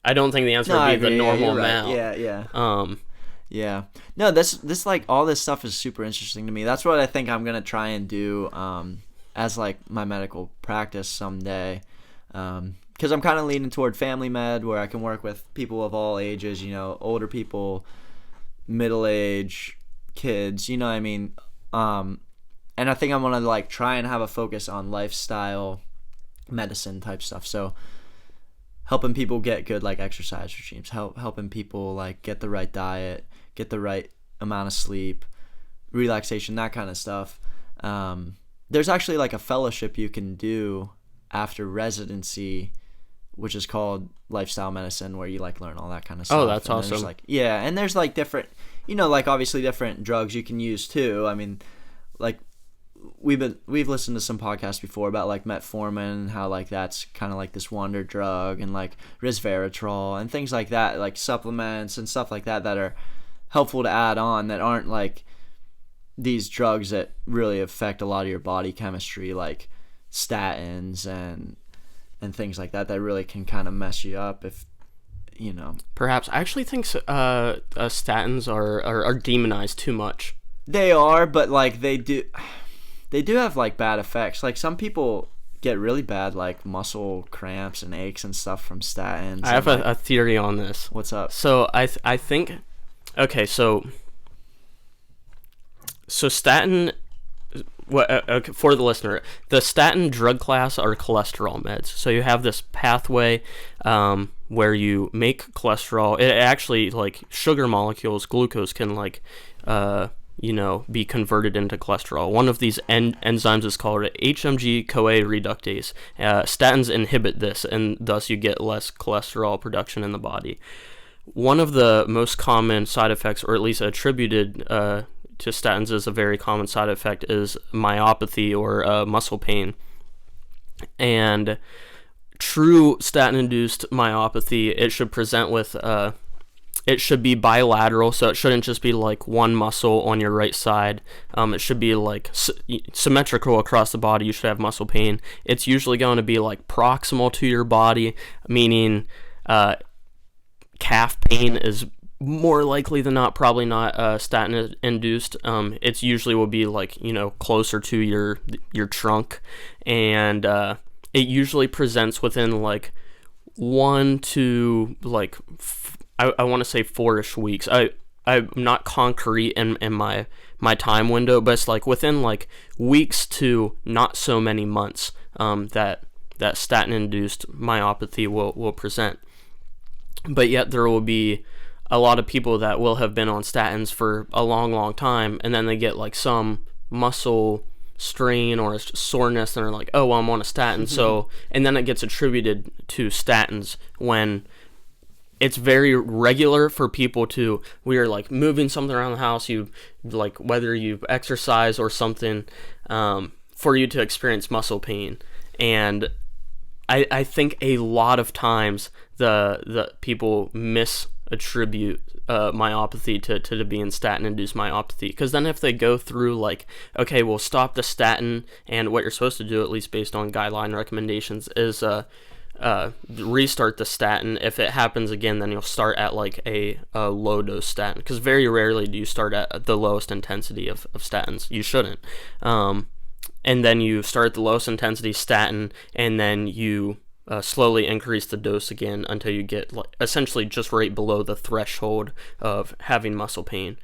I don't think the answer would be the normal amount. Yeah. No, this like all this stuff is super interesting to me. That's what I think I'm gonna try and do as like my medical practice someday. Because I'm kind of leaning toward family med, where I can work with people of all ages. You know, older people, middle age, kids. You know what I mean? And I think I want to like try and have a focus on lifestyle medicine type stuff. So helping people get good like exercise regimes, helping people like get the right diet, get the right amount of sleep, relaxation, that kind of stuff. There's actually like a fellowship you can do after residency, which is called lifestyle medicine, where you like learn all that kind of stuff. Oh, that's awesome. Like, yeah, and there's like different, you know, like obviously different drugs you can use too. I mean, like we've listened to some podcasts before about like metformin, how like that's kind of like this wonder drug, and like resveratrol and things like that, like supplements and stuff like that are helpful to add on, that aren't like these drugs that really affect a lot of your body chemistry, like statins and things like that really can kind of mess you up if, you know. Perhaps. I actually think statins are demonized too much. They are, but like they do have like bad effects. Like some people get really bad like muscle cramps and aches and stuff from statins. I have a theory on this. What's up? So I think, okay, so statin, for the listener, the statin drug class are cholesterol meds. So you have this pathway where you make cholesterol. It actually, like sugar molecules, glucose can like be converted into cholesterol. One of these enzymes is called HMG-CoA reductase. Statins inhibit this, and thus you get less cholesterol production in the body. One of the most common side effects, or at least attributed to statins as a very common side effect, is myopathy or muscle pain. And true statin-induced myopathy, it should present with it should be bilateral, so it shouldn't just be like one muscle on your right side. It should be like symmetrical across the body. You should have muscle pain. It's usually going to be like proximal to your body, meaning calf pain is more likely than not probably not statin induced. It's usually will be like, closer to your trunk, and it usually presents within like 1 to like I want to say 4-ish weeks. I'm not concrete in my time window, but it's like within like weeks to not so many months that statin induced myopathy will present. But yet there will be a lot of people that will have been on statins for a long time, and then they get like some muscle strain or soreness, and they're like, oh, well, I'm on a statin. So, and then it gets attributed to statins, when it's very regular for people to, we are like moving something around the house, you like whether you exercise or something, for you to experience muscle pain. And I think a lot of times the people misattribute myopathy to being statin-induced myopathy, because then if they go through like, okay, we'll stop the statin, and what you're supposed to do, at least based on guideline recommendations, is restart the statin. If it happens again, then you'll start at like a low dose statin, because very rarely do you start at the lowest intensity of statins. You shouldn't. And then you start at the lowest intensity statin, and then you slowly increase the dose again until you get like essentially just right below the threshold of having muscle pain.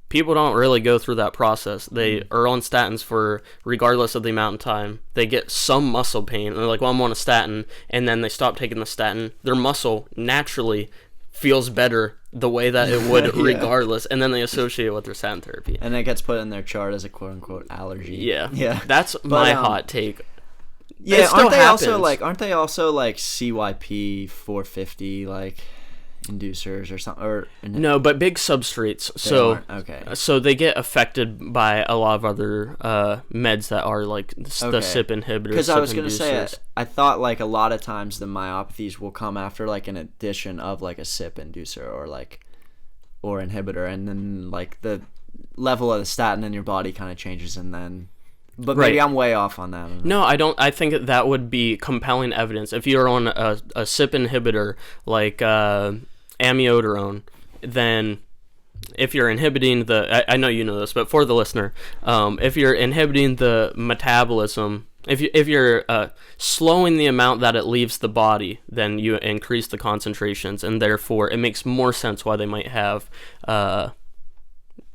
People don't really go through that process. They are on statins for, regardless of the amount of time, they get some muscle pain, and they're like, well, I'm on a statin, and then they stop taking the statin. Their muscle naturally feels better the way that it would regardless, and then they associate it with their statin therapy. And it gets put in their chart as a quote-unquote allergy. Yeah. That's my hot take. Yeah, aren't they also like CYP 450, like... inducers or something, or No, but big substrates. So okay. So they get affected by a lot of other meds that are like the CYP inhibitors. Because I was gonna say, I thought like a lot of times the myopathies will come after like an addition of like a CYP inducer or inhibitor, and then like the level of the statin in your body kind of changes, and then. But maybe I'm way off on that. No, I don't. I think that would be compelling evidence. If you're on a CYP inhibitor like amiodarone, then if you're inhibiting I know you know this, but for the listener, if you're inhibiting the metabolism, if you're slowing the amount that it leaves the body, then you increase the concentrations, and therefore it makes more sense why they might have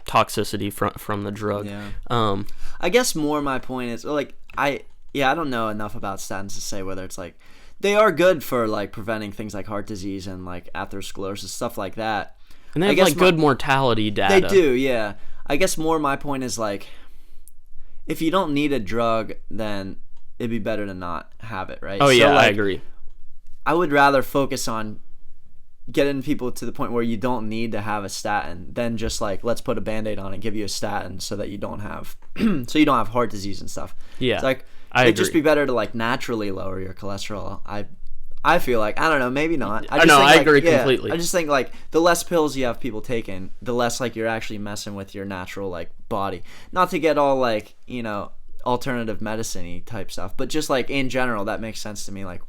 toxicity from the drug. Yeah. I guess more my point is like I don't know enough about statins to say whether it's like they are good for like preventing things like heart disease and like atherosclerosis, stuff like that. And they have like good mortality data. They do, yeah. I guess more my point is like if you don't need a drug, then it'd be better to not have it, right? Oh yeah, like, I agree. I would rather focus on getting people to the point where you don't need to have a statin than just like let's put a band-aid on it, give you a statin so that you don't have heart disease and stuff. Yeah, it's like it'd just be better to like naturally lower your cholesterol. I feel like, I don't know, maybe not. I agree completely. I just think like the less pills you have people taking, the less like you're actually messing with your natural like body. Not to get all like, you know, alternative medicine-y type stuff, but just like in general that makes sense to me. Like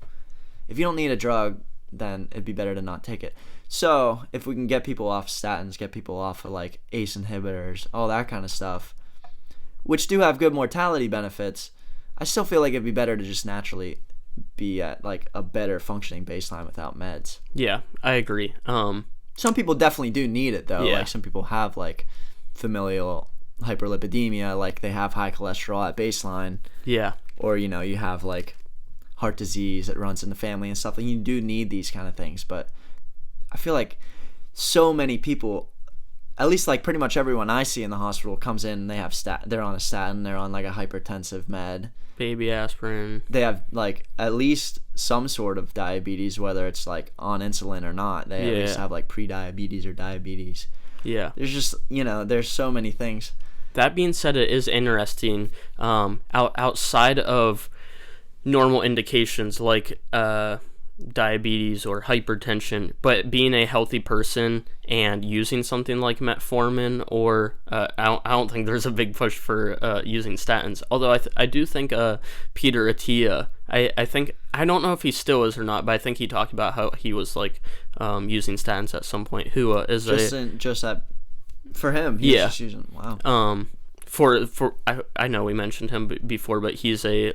if you don't need a drug, then it'd be better to not take it. So if we can get people off statins, get people off of like ACE inhibitors, all that kind of stuff, which do have good mortality benefits, I still feel like it'd be better to just naturally be at like a better functioning baseline without meds. Yeah, I agree. Some people definitely do need it though. Yeah. Like some people have like familial hyperlipidemia, like they have high cholesterol at baseline. Yeah. Or, you know, you have like heart disease that runs in the family and stuff, and you do need these kind of things. But I feel like so many people, at least like pretty much everyone I see in the hospital comes in and they're on a statin, they're on like a hypertensive med, baby aspirin, they have like at least some sort of diabetes, whether it's like on insulin or not. They at least have like pre-diabetes or diabetes. Yeah, there's just, you know, there's so many things. That being said, it is interesting outside of normal indications like diabetes or hypertension, but being a healthy person and using something like metformin or I don't think there's a big push for using statins, although I do think Peter Attia, I don't know if he still is or not, but I think he talked about how he was like using statins at some point, who is for him he's just using, wow. I know we mentioned him before, but he's a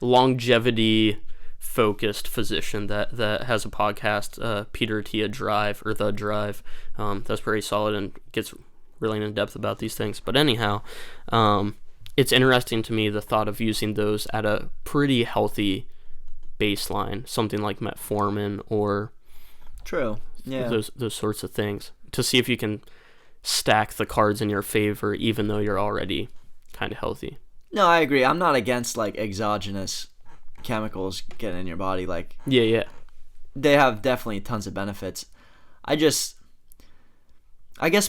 longevity focused physician that has a podcast, Peter Attia Drive, or The Drive. That's pretty solid and gets really in depth about these things. But anyhow, it's interesting to me the thought of using those at a pretty healthy baseline, something like metformin or those sorts of things, to see if you can stack the cards in your favor even though you're already kind of healthy. No, I agree. I'm not against like exogenous chemicals getting in your body. Like yeah, they have definitely tons of benefits. I guess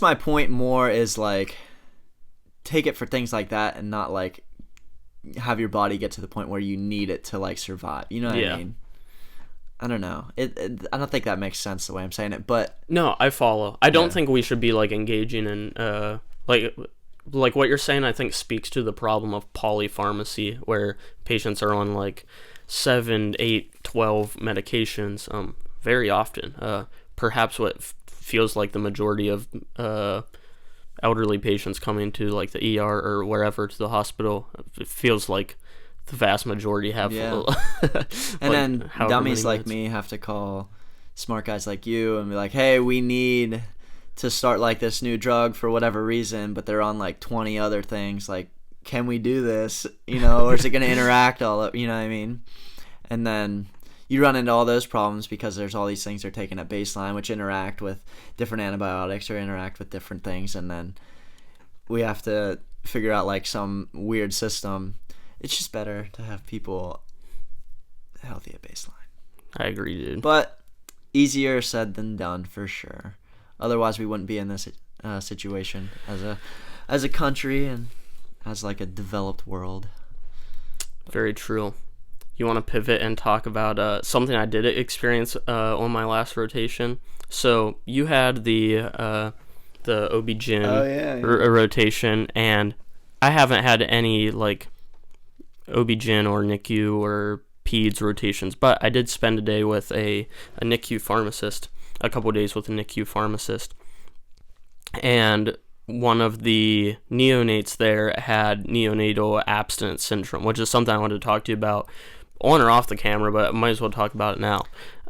my point more is like take it for things like that and not like have your body get to the point where you need it to like survive. You know what I mean? I don't know. I don't think that makes sense the way I'm saying it, but no, I follow. I don't think we should be like engaging in like what you're saying. I think speaks to the problem of polypharmacy, where patients are on like 7, 8, 12 medications very often. Perhaps what feels like the majority of elderly patients coming to like the ER or wherever to the hospital, it feels like the vast majority have and then dummies like me have to call smart guys like you and be like, hey, we need to start like this new drug for whatever reason, but they're on like 20 other things. Like, can we do this? You know, or is it going to interact all up? You know what I mean? And then you run into all those problems because there's all these things they're taking at baseline, which interact with different antibiotics or interact with different things. And then we have to figure out like some weird system. It's just better to have people healthy at baseline. I agree, dude. But easier said than done for sure. Otherwise, we wouldn't be in this situation as a country and as like a developed world. Very true. You want to pivot and talk about something I did experience on my last rotation. So you had the OB-GYN rotation, and I haven't had any like OB-GYN or NICU or peds rotations, but I did spend a day with a NICU pharmacist, a couple days with a NICU pharmacist, and one of the neonates there had neonatal abstinence syndrome, which is something I wanted to talk to you about on or off the camera, but I might as well talk about it now.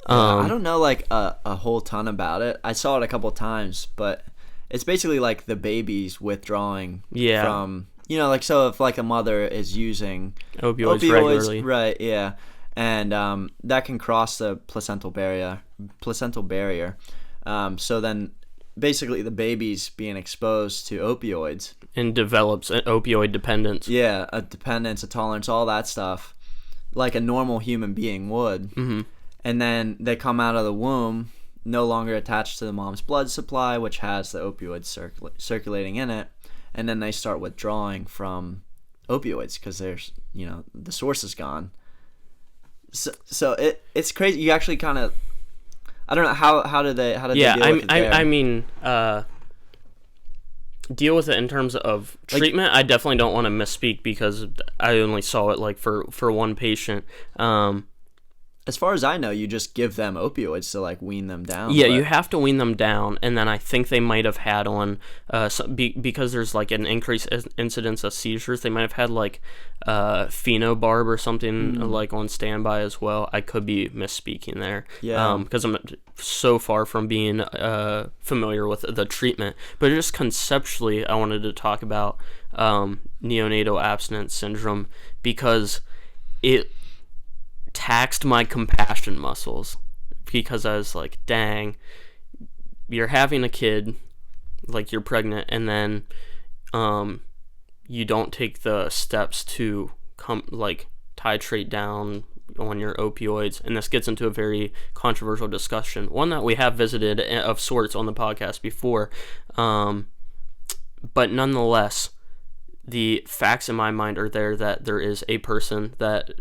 I don't know like a whole ton about it. I saw it a couple times, but it's basically like the baby's withdrawing from, like, so if like a mother is using opioids regularly, right? Yeah, and that can cross the placental barrier. So then basically the baby's being exposed to opioids and develops an opioid dependence. Yeah, a dependence, a tolerance, all that stuff, like a normal human being would. Mm-hmm. And then they come out of the womb no longer attached to the mom's blood supply, which has the opioids circulating in it, and then they start withdrawing from opioids because there's, the source is gone. So it's crazy. You actually kind of, I don't know how did they deal with it there? I mean, deal with it in terms of treatment. I definitely don't want to misspeak because I only saw it like for one patient. As far as I know, you just give them opioids to like wean them down. Yeah, you have to wean them down, and then I think they might have had on because there's like an increased incidence of seizures. They might have had like phenobarb or something like on standby as well. I could be misspeaking there. Yeah. Because I'm so far from being familiar with the treatment, but just conceptually, I wanted to talk about neonatal abstinence syndrome because it taxed my compassion muscles, because I was like, dang, you're having a kid, like you're pregnant, and then you don't take the steps to titrate down on your opioids, and this gets into a very controversial discussion, one that we have visited of sorts on the podcast before, but nonetheless, the facts in my mind are there that there is a person that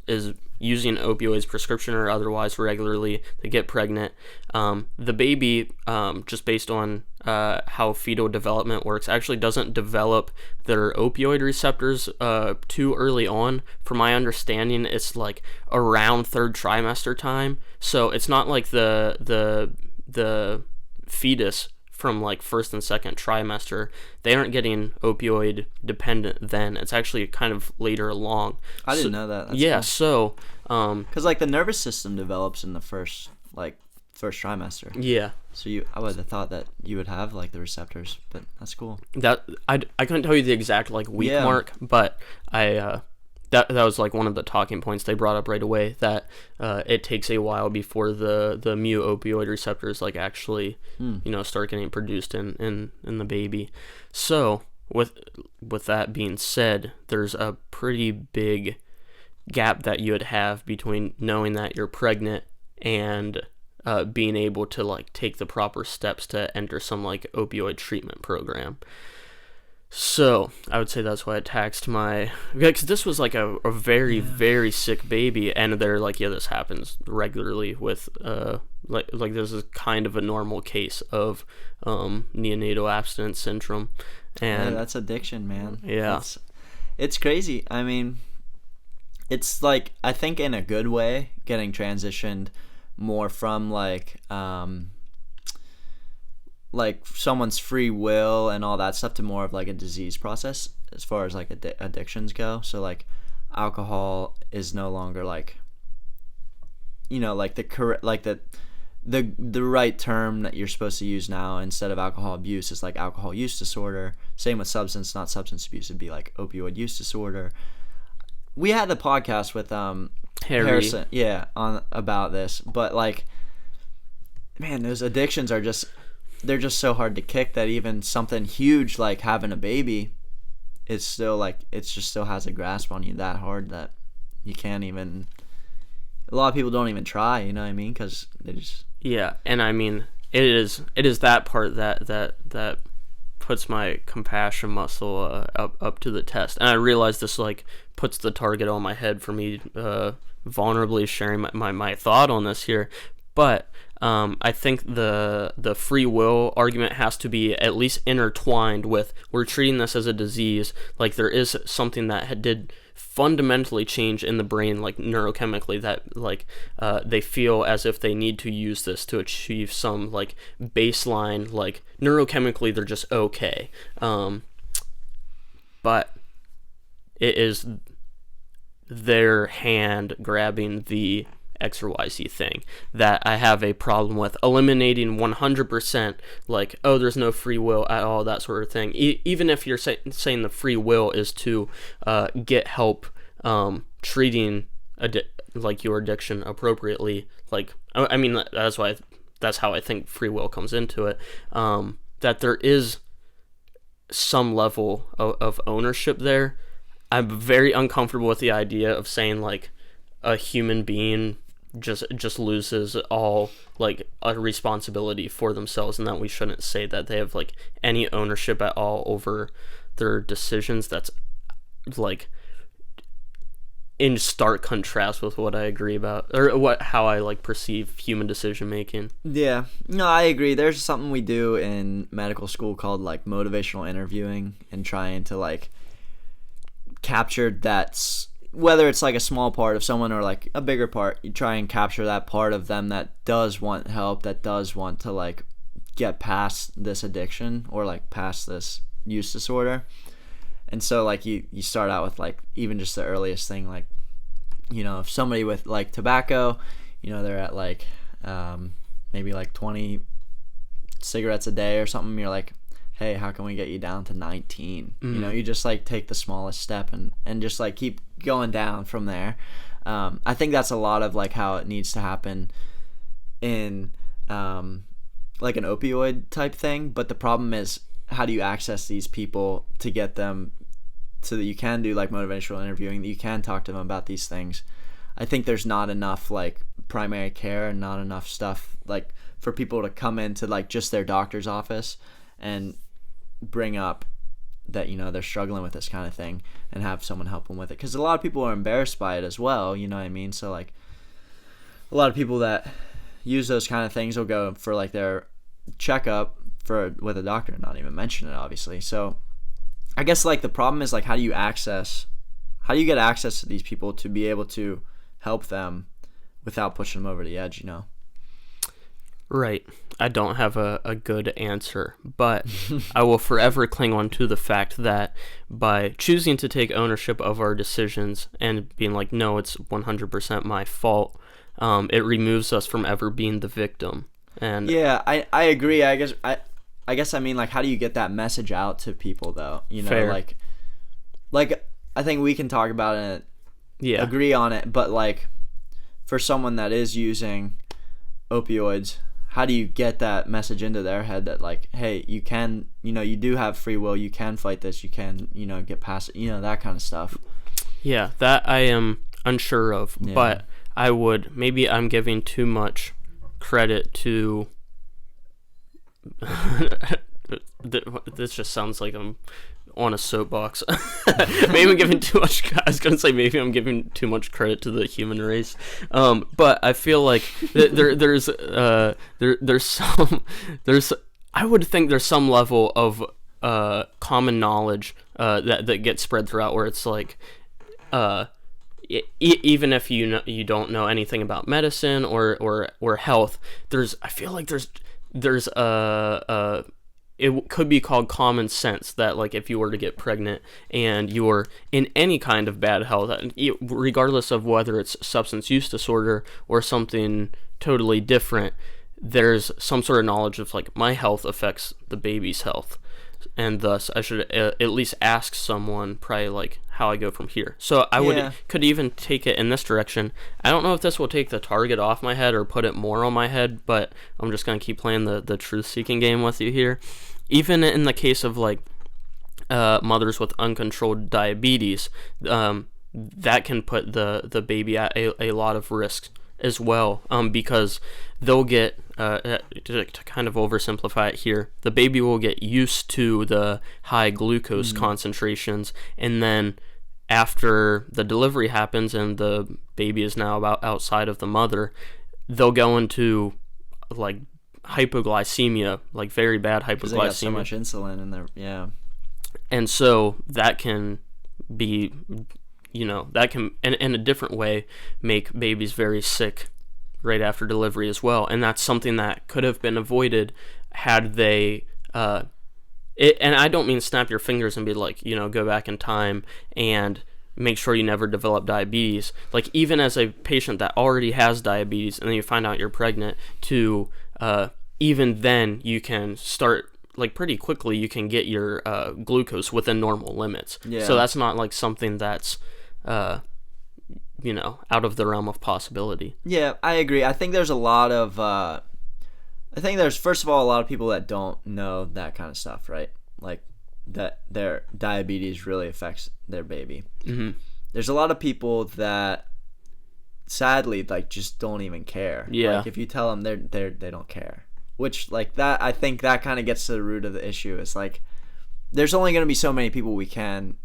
is using opioids, prescription or otherwise, regularly to get pregnant. The baby, just based on how fetal development works, actually doesn't develop their opioid receptors too early on. From my understanding, it's like around third trimester time. So it's not like the fetus from like first and second trimester, they aren't getting opioid dependent then. It's actually kind of later along. I didn't know that. That's yeah, cool. So because like the nervous system develops in the first trimester. Yeah. So I would have thought that you would have like the receptors, but that's cool. That I couldn't tell you the exact like week mark, but that was like one of the talking points they brought up right away, that it takes a while before the mu opioid receptors like actually start getting produced in the baby. So with that being said, there's a pretty big gap that you would have between knowing that you're pregnant and being able to like take the proper steps to enter some like opioid treatment program. So I would say that's why it taxed because this was like a very, very sick baby, and they're like, this happens regularly with like this is kind of a normal case of neonatal abstinence syndrome. And that's addiction, man. Yeah. It's crazy. I mean, it's like, I think in a good way, getting transitioned more from like someone's free will and all that stuff to more of like a disease process as far as like addictions go. So like alcohol is no longer like, like the correct, like the right term that you're supposed to use now. Instead of alcohol abuse, is like alcohol use disorder. Same with substance, not substance abuse. It'd be like opioid use disorder. We had a podcast with Harrison, on about this, but like, man, those addictions are they're just so hard to kick that even something huge like having a baby, it's still like, it just still has a grasp on you that hard that you can't even a lot of people don't even try. You know what I mean? Because they just Yeah, and I mean it is that part that puts my compassion muscle up to the test, and I realize this like puts the target on my head for me vulnerably sharing my thought on this here, but I think the free will argument has to be at least intertwined with we're treating this as a disease, like there is something that did fundamentally change in the brain, like neurochemically, that like they feel as if they need to use this to achieve some like baseline, like neurochemically they're just okay, but it is their hand grabbing the X or Y Z thing that I have a problem with eliminating 100%, like, oh, there's no free will at all, that sort of thing. Even if you're saying the free will is to get help treating like your addiction appropriately, like, I mean, that's how I think free will comes into it, that there is some level of ownership there. I'm very uncomfortable with the idea of saying like a human being just loses all like a responsibility for themselves, and that we shouldn't say that they have like any ownership at all over their decisions. That's like in stark contrast with what I agree about, or how I like perceive human decision making. Yeah, no, I agree. There's something we do in medical school called like motivational interviewing, and trying to like capture that's whether it's like a small part of someone or like a bigger part, you try and capture that part of them that does want help, that does want to like get past this addiction or like past this use disorder. And so like you start out with like even just the earliest thing, like, you know, if somebody with like tobacco, you know, they're at like maybe like 20 cigarettes a day or something, you're like, hey, how can we get you down to 19? You know, you just like take the smallest step and just like keep going down from there. I think that's a lot of like how it needs to happen in like an opioid type thing. But the problem is, how do you access these people to get them so that you can do like motivational interviewing, that you can talk to them about these things? I think there's not enough like primary care and not enough stuff like for people to come into like just their doctor's office and bring up that, you know, they're struggling with this kind of thing and have someone help them with it, because a lot of people are embarrassed by it as well, you know what I mean? So like a lot of people that use those kind of things will go for like their checkup with a doctor and not even mention it, obviously. So I guess like the problem is like how do you get access to these people to be able to help them without pushing them over the edge, you know? Right. I don't have a good answer, but I will forever cling on to the fact that by choosing to take ownership of our decisions and being like, no, it's 100% my fault, it removes us from ever being the victim. And yeah, I agree. I guess I mean, like, how do you get that message out to people, though? You know, fair. like I think we can talk about it, yeah, agree on it, but like for someone that is using opioids, how do you get that message into their head that like, hey, you can, you know, you do have free will, you can fight this, you can, you know, get past it, you know, that kind of stuff. Yeah, that I am unsure of, yeah. But maybe I'm giving too much credit to this just sounds like I'm on a soapbox. Maybe I'm giving too much. I was gonna say maybe I'm giving too much credit to the human race, but I feel like there's I would think there's some level of common knowledge that gets spread throughout, where it's like even if you don't know anything about medicine or health, I feel like there's it could be called common sense that like if you were to get pregnant and you're in any kind of bad health, regardless of whether it's substance use disorder or something totally different, there's some sort of knowledge of like my health affects the baby's health, and thus I should at least ask someone probably like how I go from here. So I could even take it in this direction. I don't know if this will take the target off my head or put it more on my head, but I'm just going to keep playing the truth-seeking game with you here. Even in the case of like mothers with uncontrolled diabetes, that can put the baby at a lot of risk as well, because they'll get, to kind of oversimplify it here, the baby will get used to the high glucose concentrations, and then after the delivery happens and the baby is now about outside of the mother, they'll go into like hypoglycemia, like very bad hypoglycemia. Because they got so much insulin in there, yeah. And so that can be, that can, in a different way, make babies very sick right after delivery as well. And that's something that could have been avoided had they, and I don't mean snap your fingers and be like, go back in time and make sure you never develop diabetes. Like, even as a patient that already has diabetes and then you find out you're pregnant, to even then you can start, like, pretty quickly you can get your glucose within normal limits. Yeah. So that's not like something that's out of the realm of possibility. Yeah, I agree. I think there's a lot of first of all, a lot of people that don't know that kind of stuff, right? Like, that their diabetes really affects their baby. Mm-hmm. There's a lot of people that sadly, like, just don't even care. Yeah. Like, if you tell them, they don't care. Which, like, that, I think that kind of gets to the root of the issue. It's like, there's only going to be so many people we can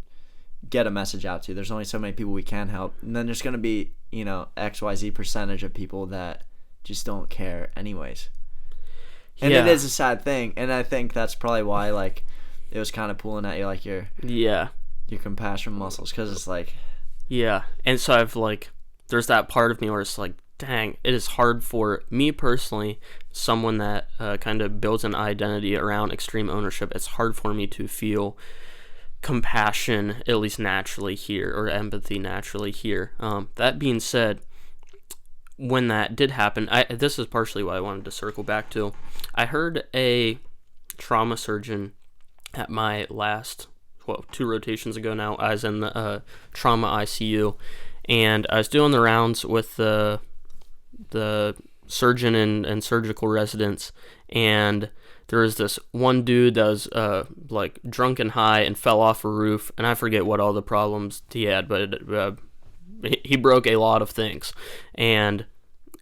get a message out to. There's only so many people we can help. And then there's going to be, XYZ percentage of people that just don't care anyways. And it is a sad thing. And I think that's probably why, like, it was kind of pulling at you, like, your compassion muscles. Because it's like... Yeah. And so I've, like... There's that part of me where it's like, dang, it is hard for me personally, someone that kind of builds an identity around extreme ownership, it's hard for me to feel compassion, at least naturally here, or empathy naturally here. That being said, when that did happen, this is partially what I wanted to circle back to. I heard a trauma surgeon at my last, 2 rotations ago now, I was in the trauma ICU, and I was doing the rounds with the surgeon and surgical residents, and there was this one dude that was like drunk and high and fell off a roof, and I forget what all the problems he had, but he broke a lot of things. And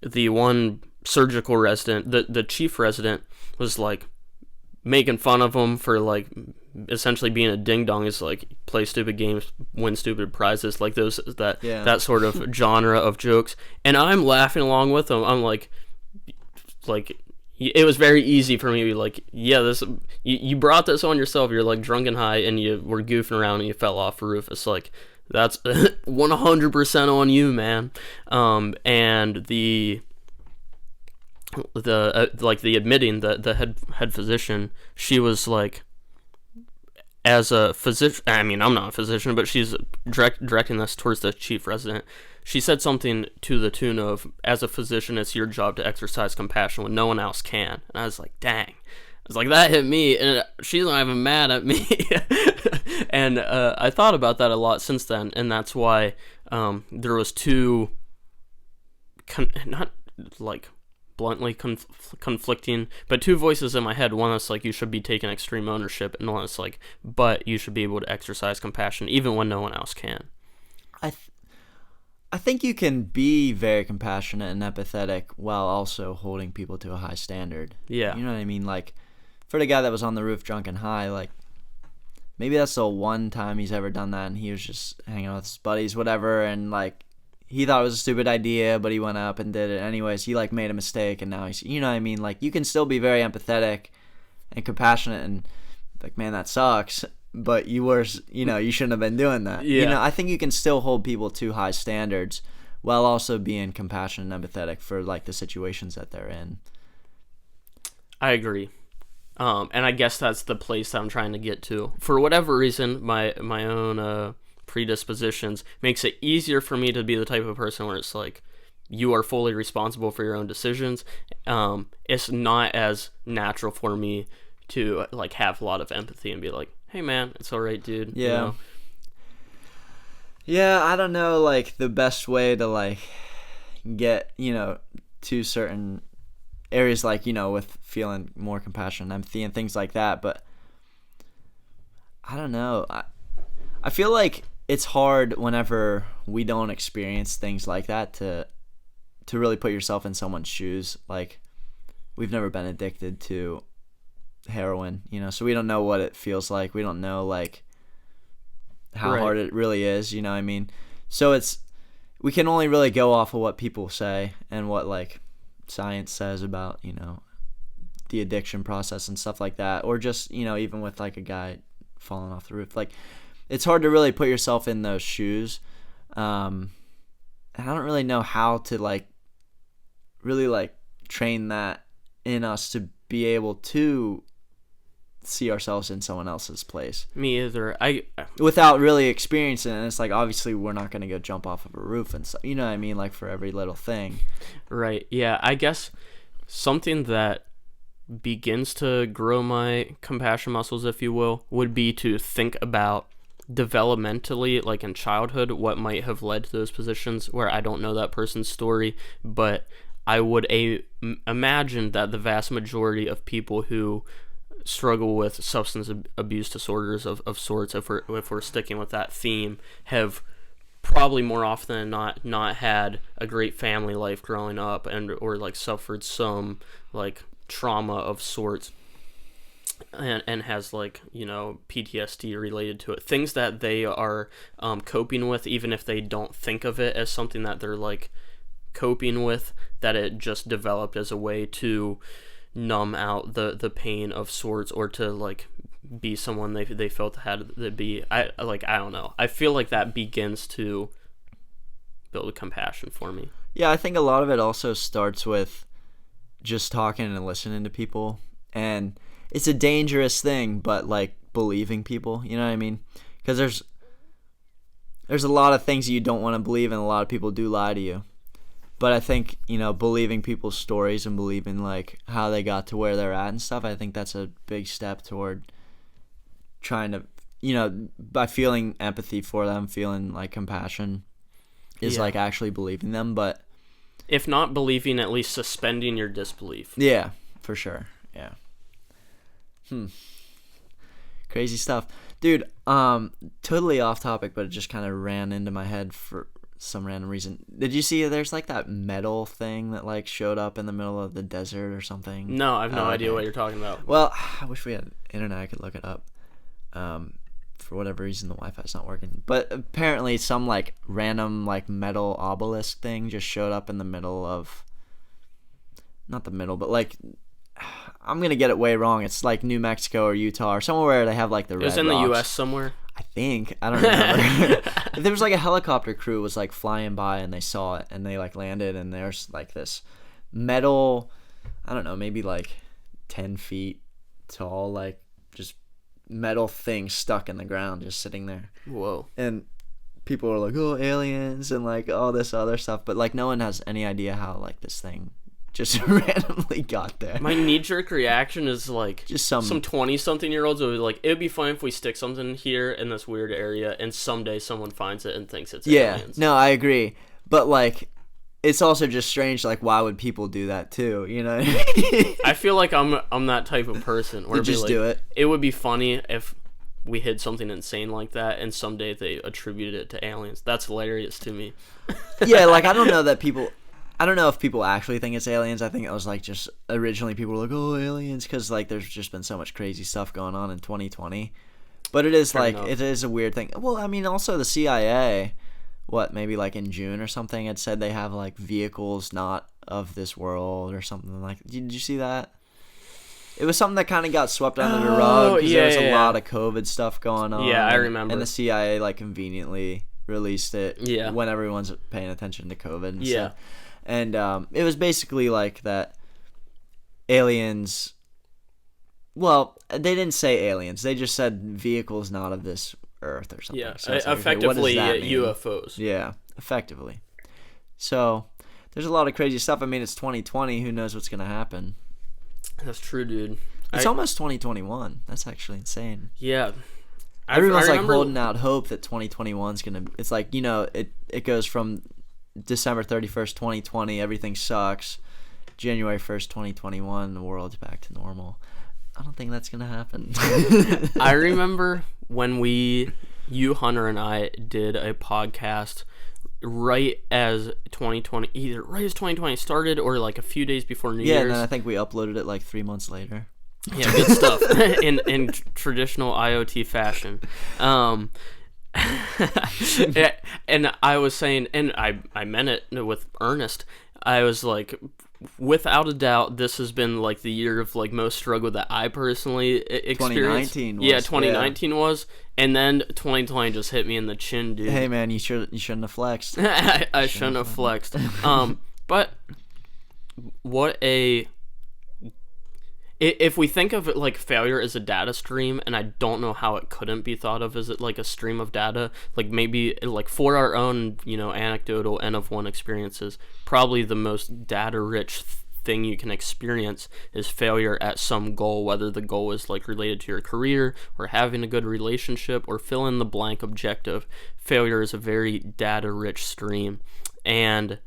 the one surgical resident, the chief resident, was like making fun of him for, like, essentially being a ding dong. Is like, play stupid games, win stupid prizes, like those, that sort of genre of jokes. And I'm laughing along with him. I'm like it was very easy for me to be like, yeah, this, you brought this on yourself. You're like drunk and high and you were goofing around and you fell off a roof. It's like, that's 100% on you, man. And the admitting, the head physician, she was like, as a physician, I mean, I'm not a physician, but she's directing this towards the chief resident. She said something to the tune of, as a physician, it's your job to exercise compassion when no one else can. And I was like, dang. I was like, that hit me, and she's not even mad at me. And I thought about that a lot since then, and that's why there was two, not like bluntly conflicting, but two voices in my head. One that's like, you should be taking extreme ownership, and one that's like, but you should be able to exercise compassion even when no one else can. I think you can be very compassionate and empathetic while also holding people to a high standard. Yeah. You know what I mean? Like, for the guy that was on the roof drunk and high, like, maybe that's the one time he's ever done that, and he was just hanging out with his buddies, whatever, and, like, he thought it was a stupid idea, but he went up and did it anyways. He, like, made a mistake, and now he's, you know what I mean? Like, you can still be very empathetic and compassionate and, like, man, that sucks, but you were, you shouldn't have been doing that. Yeah. I think you can still hold people to high standards while also being compassionate and empathetic for, like, the situations that they're in. I agree. And I guess that's the place I'm trying to get to. For whatever reason, my own predispositions makes it easier for me to be the type of person where it's like, you are fully responsible for your own decisions. It's not as natural for me to, like, have a lot of empathy and be like, hey man, it's all right, dude. Yeah. Yeah, I don't know, like, the best way to, like, get, to certain areas, like, with feeling more compassion and empathy and things like that, but I don't know. I feel like it's hard whenever we don't experience things like that to to really put yourself in someone's shoes. Like, we've never been addicted to heroin, so we don't know what it feels like. We don't know, like, how Right. hard it really is, you know what I mean? So we can only really go off of what people say and what, like, science says about, the addiction process and stuff like that. Or just, even with, like, a guy falling off the roof. Like, it's hard to really put yourself in those shoes. And I don't really know how to, like, really, like, train that in us to be able to see ourselves in someone else's place. Me either. Without really experiencing it. And it's like, obviously we're not going to go jump off of a roof and stuff, you know what I mean, like, for every little thing. Right. Yeah, I guess something that begins to grow my compassion muscles, if you will, would be to think about developmentally, like in childhood, what might have led to those positions, where I don't know that person's story, but I would imagine that the vast majority of people who struggle with substance abuse disorders of sorts, if we're sticking with that theme, have probably more often than not had a great family life growing up, or like suffered some, like, trauma of sorts, and has, like, PTSD related to it, things that they are coping with, even if they don't think of it as something that they're, like, coping with, that it just developed as a way to numb out the pain of sorts, or to, like, be someone they felt had to be. I don't know. I feel like that begins to build compassion for me. Yeah, I think a lot of it also starts with just talking and listening to people, and it's a dangerous thing, but, like, believing people, you know what I mean? Because there's a lot of things you don't want to believe, and a lot of people do lie to you. But I think, believing people's stories and believing, like, how they got to where they're at and stuff, I think that's a big step toward trying to, by feeling empathy for them, feeling, like, compassion is, like, actually believing them. But if not believing, at least suspending your disbelief. Yeah, for sure. Yeah. Crazy stuff. Dude, totally off topic, but it just kind of ran into my head for some random reason. Did you see there's, like, that metal thing that, like, showed up in the middle of the desert or something? No, I have no idea what you're talking about. Well, I wish we had internet. I could look it up. For whatever reason, the Wi-Fi's not working. But apparently some, like, random, like, metal obelisk thing just showed up in the middle of... Not the middle, but, like... I'm going to get it way wrong. It's, like, New Mexico or Utah or somewhere where they have, like, the red rocks. It was in the U.S. somewhere? I think. I don't remember. There was, like, a helicopter crew was, like, flying by, and they saw it, and they, like, landed, and there's, like, this metal, I don't know, maybe, like, 10 feet tall, like, just metal thing stuck in the ground, just sitting there. Whoa. And people are like, oh, aliens, and, like, all this other stuff, but, like, no one has any idea how, like, this thing just randomly got there. My knee-jerk reaction is, like, just some 20-something-year-olds would be like, it would be fun if we stick something here in this weird area, and someday someone finds it and thinks it's aliens. No, I agree. But, like, it's also just strange, like, why would people do that, too, you know? I feel like I'm that type of person. Where just like, do it. It would be funny if we hid something insane like that, and someday they attributed it to aliens. That's hilarious to me. Yeah, like, I don't know if people actually think it's aliens. I think it was, like, just originally people were like, oh, aliens, because, like, there's just been so much crazy stuff going on in 2020. But it is, Fair enough. it is a weird thing. Well, I mean, also the CIA, maybe, like, in June or something, had said they have, like, vehicles not of this world or something like that. Did you see that? It was something that kind of got swept under the rug because there was a lot of COVID stuff going on. Yeah, I remember. And the CIA, like, conveniently released it when everyone's paying attention to COVID and stuff. And it was basically like that aliens... Well, they didn't say aliens. They just said vehicles not of this Earth or something. Yeah, so like, effectively UFOs. Yeah, effectively. So there's a lot of crazy stuff. I mean, it's 2020. Who knows what's going to happen? That's true, dude. It's almost 2021. That's actually insane. Yeah. Everyone's like holding out hope that 2021's going to... It's like, it goes from... December 31st, 2020, everything sucks. January 1st, 2021, the world's back to normal. I don't think that's going to happen. I remember when you, Hunter, and I did a podcast right as 2020, either right as 2020 started or like a few days before New Yeah, Year's. and then I think we uploaded it like 3 months later. Yeah, good stuff in traditional IoT fashion. And I was saying, and I meant it with earnest. I was like, without a doubt, this has been like the year of like most struggle that I personally experienced. 2019 was. Yeah, 2019 was, and then 2020 just hit me in the chin, dude. Hey man, you shouldn't have flexed. I shouldn't have flexed. But what a... If we think of it like failure as a data stream, and I don't know how it couldn't be thought of as like a stream of data, like maybe like for our own, anecdotal N of 1 experiences, probably the most data rich thing you can experience is failure at some goal, whether the goal is like related to your career or having a good relationship or fill in the blank objective. Failure is a very data rich stream, and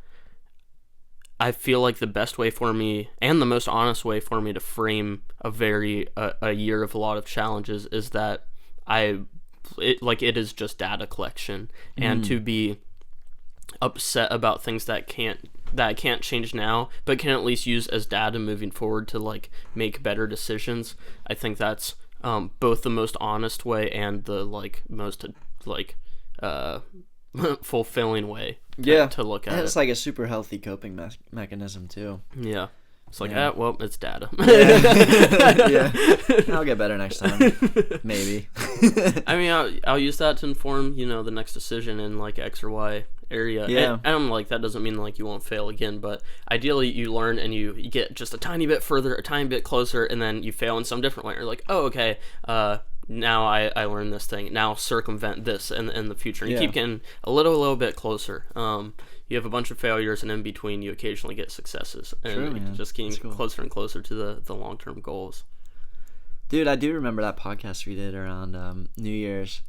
I feel like the best way for me and the most honest way for me to frame a year of a lot of challenges is that it is just data collection, and to be upset about things that I can't change now, but can at least use as data moving forward to like make better decisions. I think that's both the most honest way and the like most like fulfilling way to look at it. It's like a super healthy coping mechanism too. Yeah. It's like, well, it's data. Yeah. I'll get better next time. Maybe. I mean, I'll use that to inform, the next decision in like X or Y area. Yeah. And I'm like, that doesn't mean like you won't fail again, but ideally you learn and you get just a tiny bit further, a tiny bit closer, and then you fail in some different way. You're like, oh, okay, now I learned this thing. Now circumvent this in the future. And you keep getting a little bit closer. You have a bunch of failures, and in between you occasionally get successes. And True, man. just getting closer and closer to the long-term goals. Dude, I do remember that podcast we did around New Year's.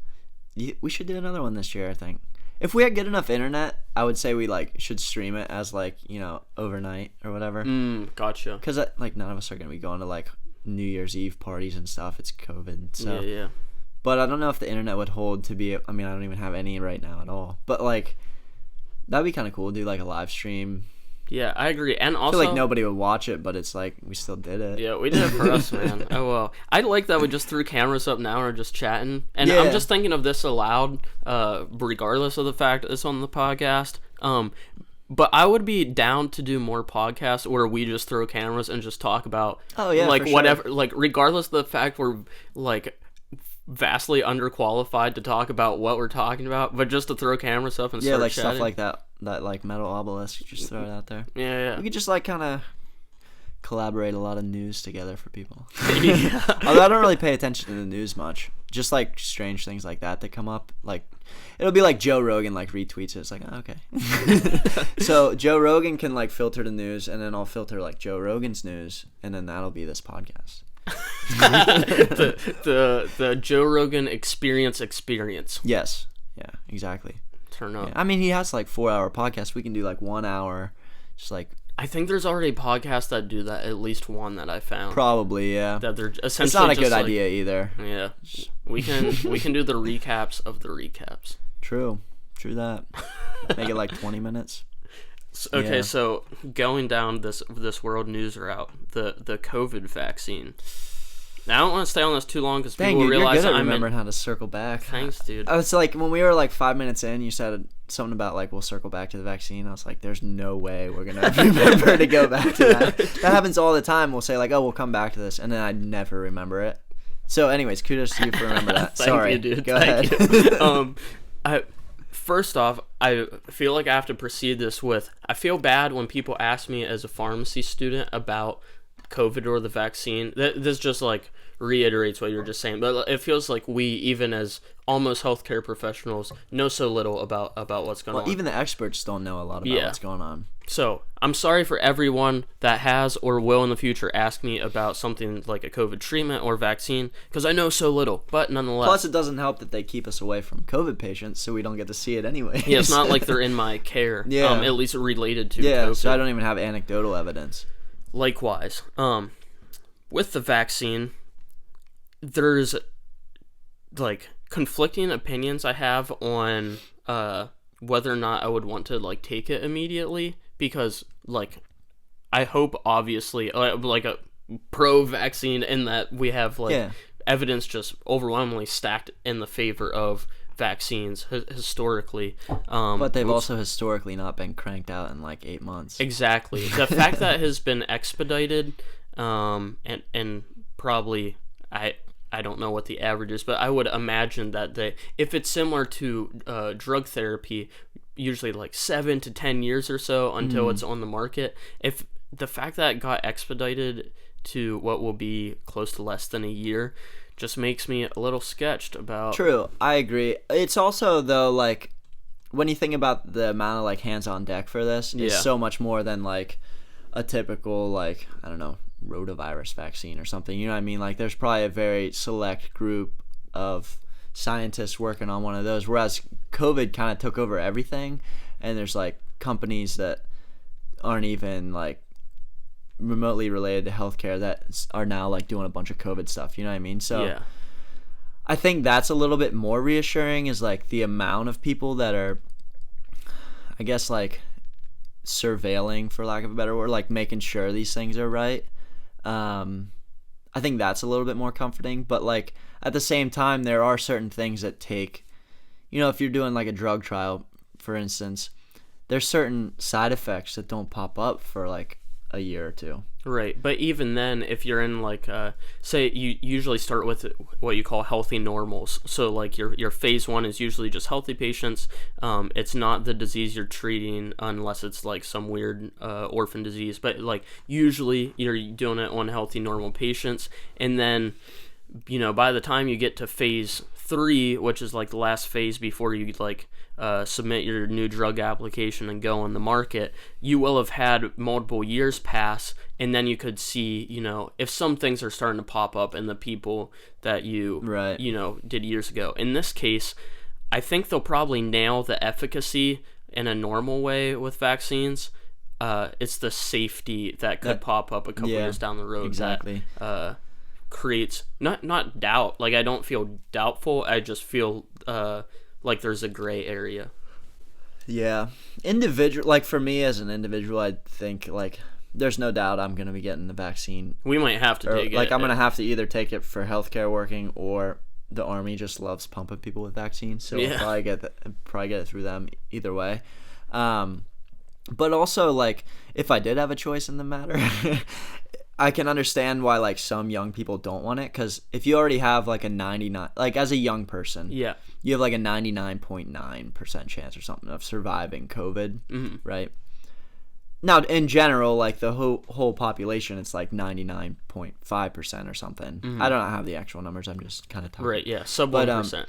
We should do another one this year, I think. If we had good enough internet, I would say we like should stream it as like, overnight or whatever. Gotcha. Because like none of us are going to be going to like New Year's Eve parties and stuff. It's COVID. So. Yeah. But I don't know if the internet would hold to be... I mean, I don't even have any right now at all. But like, that'd be kind of cool. Do like a live stream. Yeah, I agree. And also, I feel like nobody would watch it, but it's like we still did it. Yeah, we did it for us, man. Oh well. I like that we just threw cameras up now and are just chatting. And I'm just thinking of this aloud, regardless of the fact that it's on the podcast. But I would be down to do more podcasts where we just throw cameras and just talk about like whatever, like regardless of the fact we're like vastly underqualified to talk about what we're talking about, but just to throw cameras up and start like chatting. Stuff like that like metal obelisk, just throw it out there. Yeah. We could just like kind of collaborate a lot of news together for people. Although I don't really pay attention to the news much, just like strange things like that come up. Like it'll be like Joe Rogan like retweets it. It's like, okay. So Joe Rogan can like filter the news, and then I'll filter like Joe Rogan's news, and then that'll be this podcast. the Joe Rogan experience. Yes. Yeah, exactly. Turn up. Yeah. I mean, he has like 4-hour podcasts. We can do like 1 hour, just like. I think there's already podcasts that do that. At least one that I found. Probably, yeah. That they're essentially. It's not a just good idea either. Yeah, we can do the recaps of the recaps. True that. Make it like 20 minutes. Okay, so going down this world news route, the COVID vaccine. Now, I don't want to stay on this too long because people realize you're good at remembering how to circle back. Thanks, dude. It's like when we were like 5 minutes in, you said something about like we'll circle back to the vaccine. I was like, there's no way we're gonna remember to go back to that. That happens all the time. We'll say like, oh, we'll come back to this, and then I never remember it. So, anyways, kudos to you for remembering that. Sorry, you, dude. Go ahead. First off, I feel like I have to precede this with, I feel bad when people ask me as a pharmacy student about COVID or the vaccine. This just like reiterates what you're just saying, but it feels like we, even as almost healthcare professionals, know so little about what's going on. Even the experts don't know a lot about what's going on. So I'm sorry for everyone that has or will in the future ask me about something like a COVID treatment or vaccine, because I know so little, but nonetheless. Plus, it doesn't help that they keep us away from COVID patients, so we don't get to see it anyway. Yeah, it's not like they're in my care, at least related to COVID. So I don't even have anecdotal evidence. Likewise, with the vaccine, there's like conflicting opinions I have on whether or not I would want to like take it immediately, because like I hope obviously like a pro-vaccine in that we have like evidence just overwhelmingly stacked in the favor of vaccines historically. But they've also historically not been cranked out in like 8 months. Exactly. The fact that it has been expedited, and probably I don't know what the average is, but I would imagine that if it's similar to drug therapy, usually like 7 to 10 years or so until it's on the market. If the fact that it got expedited to what will be close to less than a year just makes me a little sketched about. True, I agree. It's also though like when you think about the amount of like hands on deck for this, it's so much more than like a typical like, I don't know, rotavirus vaccine or something. You know what I mean? Like there's probably a very select group of scientists working on one of those, whereas COVID kind of took over everything, and there's like companies that aren't even like remotely related to healthcare that are now like doing a bunch of COVID stuff. You know what I mean? So I think that's a little bit more reassuring, is like the amount of people that are, I guess, like surveilling, for lack of a better word, like making sure these things are right. I think that's a little bit more comforting, but like at the same time, there are certain things that take, you know, if you're doing like a drug trial, for instance, there's certain side effects that don't pop up for like a year or two. Right, but even then, if you're in like, say you usually start with what you call healthy normals. So like your phase 1 is usually just healthy patients. It's not the disease you're treating unless it's like some weird orphan disease. But like usually you're doing it on healthy normal patients, and then by the time you get to phase 3, which is like the last phase before you like submit your new drug application and go on the market, you will have had multiple years pass, and then you could see, if some things are starting to pop up in the people that you did years ago. In this case, I think they'll probably nail the efficacy in a normal way with vaccines. It's the safety that could pop up a couple years down the road. Exactly. That creates not doubt. Like I don't feel doubtful. I just feel like there's a gray area. Yeah, like for me as an individual, I think like there's no doubt I'm gonna be getting the vaccine. We might have to take it. Like I'm gonna have to either take it for healthcare working, or the Army just loves pumping people with vaccines, so I'll probably get it through them either way. But also like if I did have a choice in the matter. I can understand why like some young people don't want it, because if you already have like a 99, like as a young person, you have like a 99.9% chance or something of surviving COVID, right? Now in general, like the whole population, it's like 99.5% or something. I don't have the actual numbers. I'm just kind of talking. Right. Yeah. Sub 1%.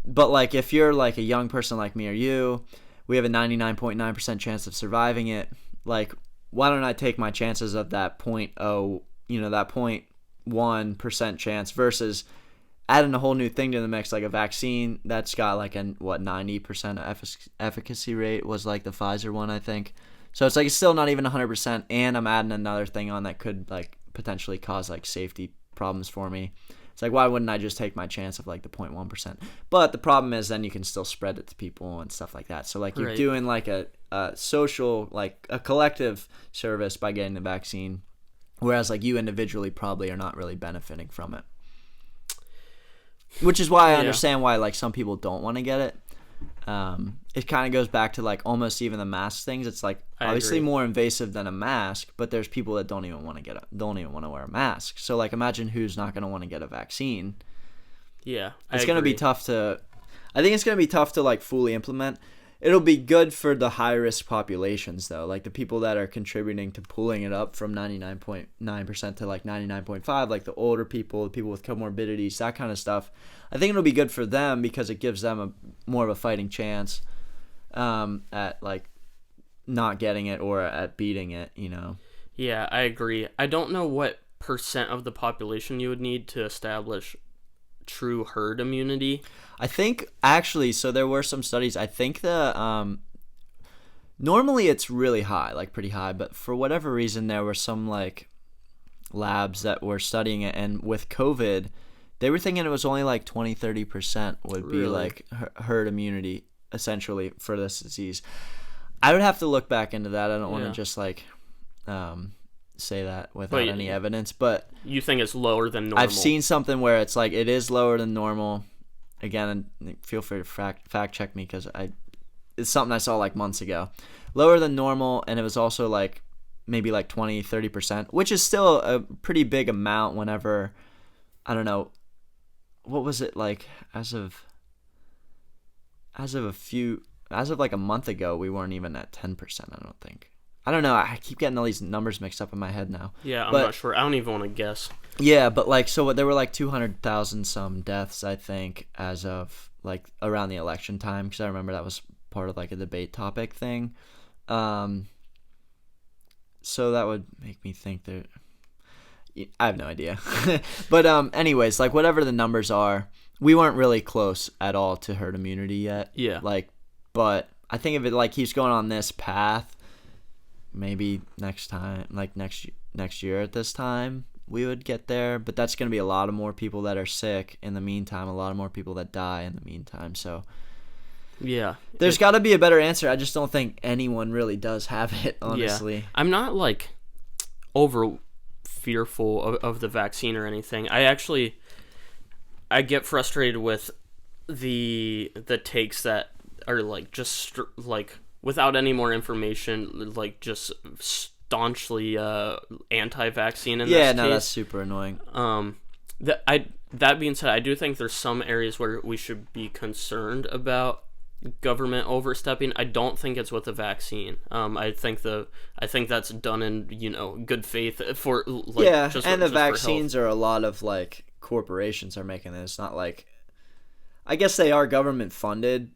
But like if you're like a young person like me or you, we have a 99.9% chance of surviving it. Like, why don't I take my chances of that that 0.1% chance versus adding a whole new thing to the mix, like a vaccine that's got like 90% efficacy rate was like the Pfizer one, I think. So it's like it's still not even 100%, and I'm adding another thing on that could like potentially cause like safety problems for me. It's like, why wouldn't I just take my chance of like the 0.1%? But the problem is then you can still spread it to people and stuff like that. So like you're doing like a social, like a collective service by getting the vaccine, whereas like you individually probably are not really benefiting from it. Which is why I understand why like some people don't want to get it. It kind of goes back to like almost even the mask things. It's like obviously more invasive than a mask, but there's people that don't even want to wear a mask. So like imagine who's not going to want to get a vaccine. Yeah, it's going to be tough to. I think it's going to be tough to like fully implement. It'll be good for the high risk populations though, like the people that are contributing to pulling it up from 99.9% to like 99.5, like the older people, the people with comorbidities, that kind of stuff. I think it'll be good for them because it gives them more of a fighting chance at like not getting it or at beating it, Yeah, I agree. I don't know what percent of the population you would need to establish true herd immunity. I think actually, so there were some studies. I think normally it's really high, like pretty high, but for whatever reason there were some like labs that were studying it, and with COVID they were thinking it was only like 20-30% would be like herd immunity. essentially for this disease. I would have to look back into that. I don't want to Yeah. just like say that without any evidence, but You think it's lower than normal? I've seen something where it's like it is lower than normal. Again, feel free to fact check me because it's something I saw like months ago. Lower than normal, and it was also like maybe like 20-30%, which is still a pretty big amount whenever, I don't know, what was it like as of like a month ago, we weren't even at 10%, I don't think. I don't know, I keep getting all these numbers mixed up in my head now. Yeah, I'm not sure. I don't even want to guess. Yeah, but like, so there were like 200,000 some deaths, I think, as of like around the election time, because I remember that was part of like a debate topic thing. So that would make me think that I have no idea. But anyways, like whatever the numbers are, we weren't really close at all to herd immunity yet. Yeah. Like, but I think if it like keeps going on this path, maybe next time, like next year at this time, we would get there. But that's going to be a lot of more people that are sick in the meantime, a lot of more people that die in the meantime. So yeah, there's got to be a better answer. I just don't think anyone really does have it, honestly. Yeah. I'm not like over fearful of the vaccine or anything. I get frustrated with the takes that are like just like without any more information, like just staunchly anti-vaccine in this case. No, that's super annoying. That being said, I do think there's some areas where we should be concerned about government overstepping. I don't think it's with the vaccine. I think that's done in good faith for like and the vaccines are a lot of like corporations are making it. It's not like, I guess they are government funded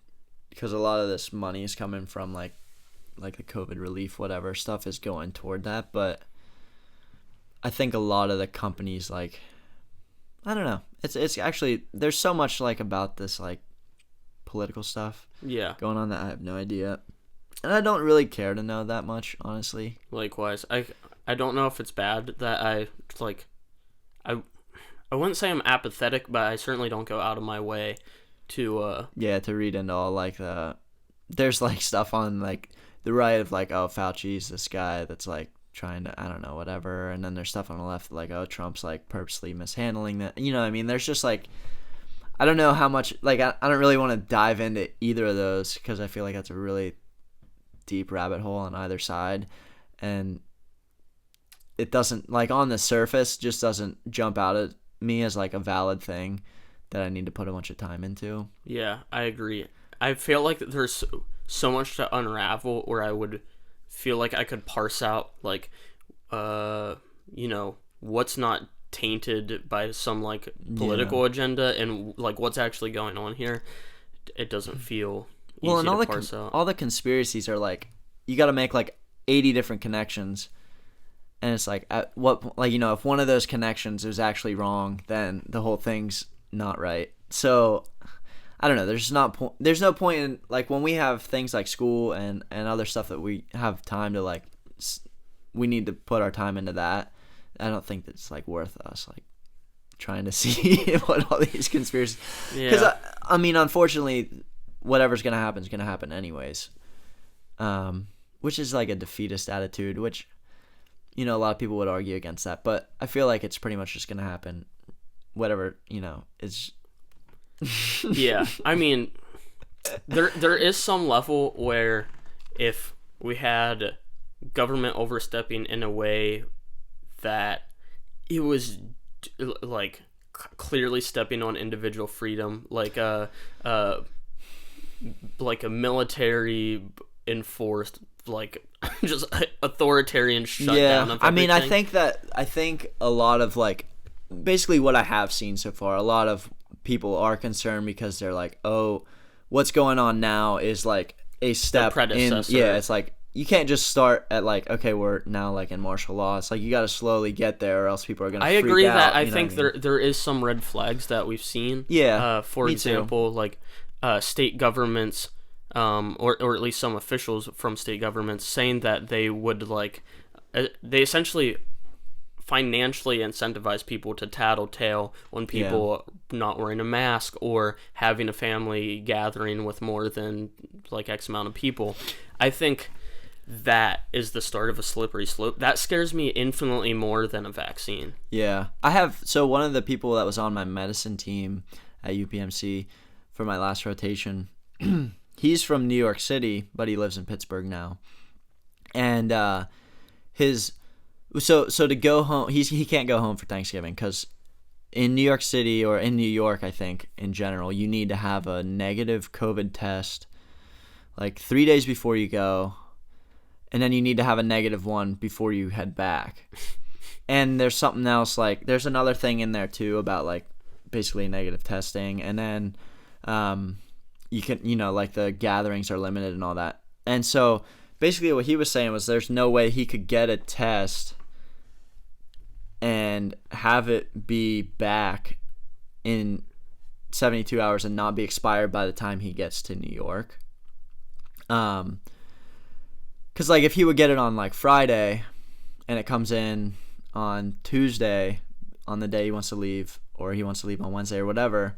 because a lot of this money is coming from like the COVID relief, whatever stuff is going toward that. But I think a lot of the companies, like, I don't know. It's actually, there's so much like about this like political stuff going on that I have no idea, and I don't really care to know that much, honestly. Likewise, I don't know if it's bad that I wouldn't say I'm apathetic, but I certainly don't go out of my way to to read into all like there's like stuff on like the right of like, oh, Fauci's this guy that's like trying to, I don't know, whatever, and then there's stuff on the left like, oh, Trump's like purposely mishandling that, you know what I mean? There's just like, I don't know how much, like, I don't really want to dive into either of those because I feel like that's a really deep rabbit hole on either side, and it doesn't, like, on the surface, just doesn't jump out at me as like a valid thing that I need to put a bunch of time into. Yeah, I agree. I feel like there's so much to unravel where I would feel like I could parse out like what's not tainted by some like political agenda and like what's actually going on here. It doesn't feel easy and to parse out. All the conspiracies are like, you got to make like 80 different connections, and it's like, if one of those connections is actually wrong, then the whole thing's not right. So I don't know, there's no point in, like, when we have things like school and other stuff that we have time to, like, we need to put our time into that. I don't think that's like worth us like trying to see what all these conspiracies. Because I mean, unfortunately, whatever's gonna happen is gonna happen anyways. Which is like a defeatist attitude, which a lot of people would argue against that, but I feel like it's pretty much just gonna happen. Whatever is. Yeah, I mean, there is some level where if we had government overstepping in a way that it was like clearly stepping on individual freedom, like a military enforced, like, just authoritarian shutdown of everything. I mean, I think a lot of, like, basically what I have seen so far, a lot of people are concerned because they're like, oh, what's going on now is like a step in. Yeah, it's like, you can't just start at like, okay, we're now like in martial law. It's like you got to slowly get there, or else people are gonna. I agree freak that out, I think there is some red flags that we've seen. Yeah. For example, like state governments, or at least some officials from state governments saying that they would like, they essentially financially incentivize people to tattletale on people not wearing a mask or having a family gathering with more than like X amount of people. I think that is the start of a slippery slope. That scares me infinitely more than a vaccine. Yeah. So one of the people that was on my medicine team at UPMC for my last rotation, he's from New York City, but he lives in Pittsburgh now. And So to go home, he can't go home for Thanksgiving because in New York City or in New York, I think in general, you need to have a negative COVID test like 3 days before you go, and then you need to have a negative one before you head back. And there's something else, like there's another thing in there too about like basically negative testing, and then you can, like the gatherings are limited and all that. And so basically what he was saying was there's no way he could get a test and have it be back in 72 hours and not be expired by the time he gets to New York. Because like if he would get it on like Friday and it comes in on Tuesday on the day he wants to leave, or he wants to leave on Wednesday or whatever,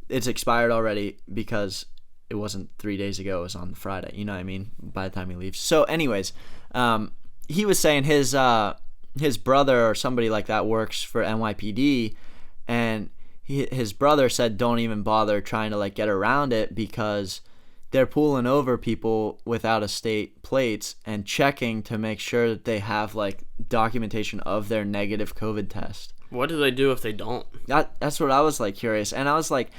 it's expired already because it wasn't 3 days ago, it was on Friday, you know what I mean, by the time he leaves. So anyways, he was saying his brother or somebody like that works for NYPD, and his brother said don't even bother trying to like get around it because they're pulling over people with out-of-state plates and checking to make sure that they have like documentation of their negative COVID test. What do they do if they don't? That's what I was like curious, and I was like,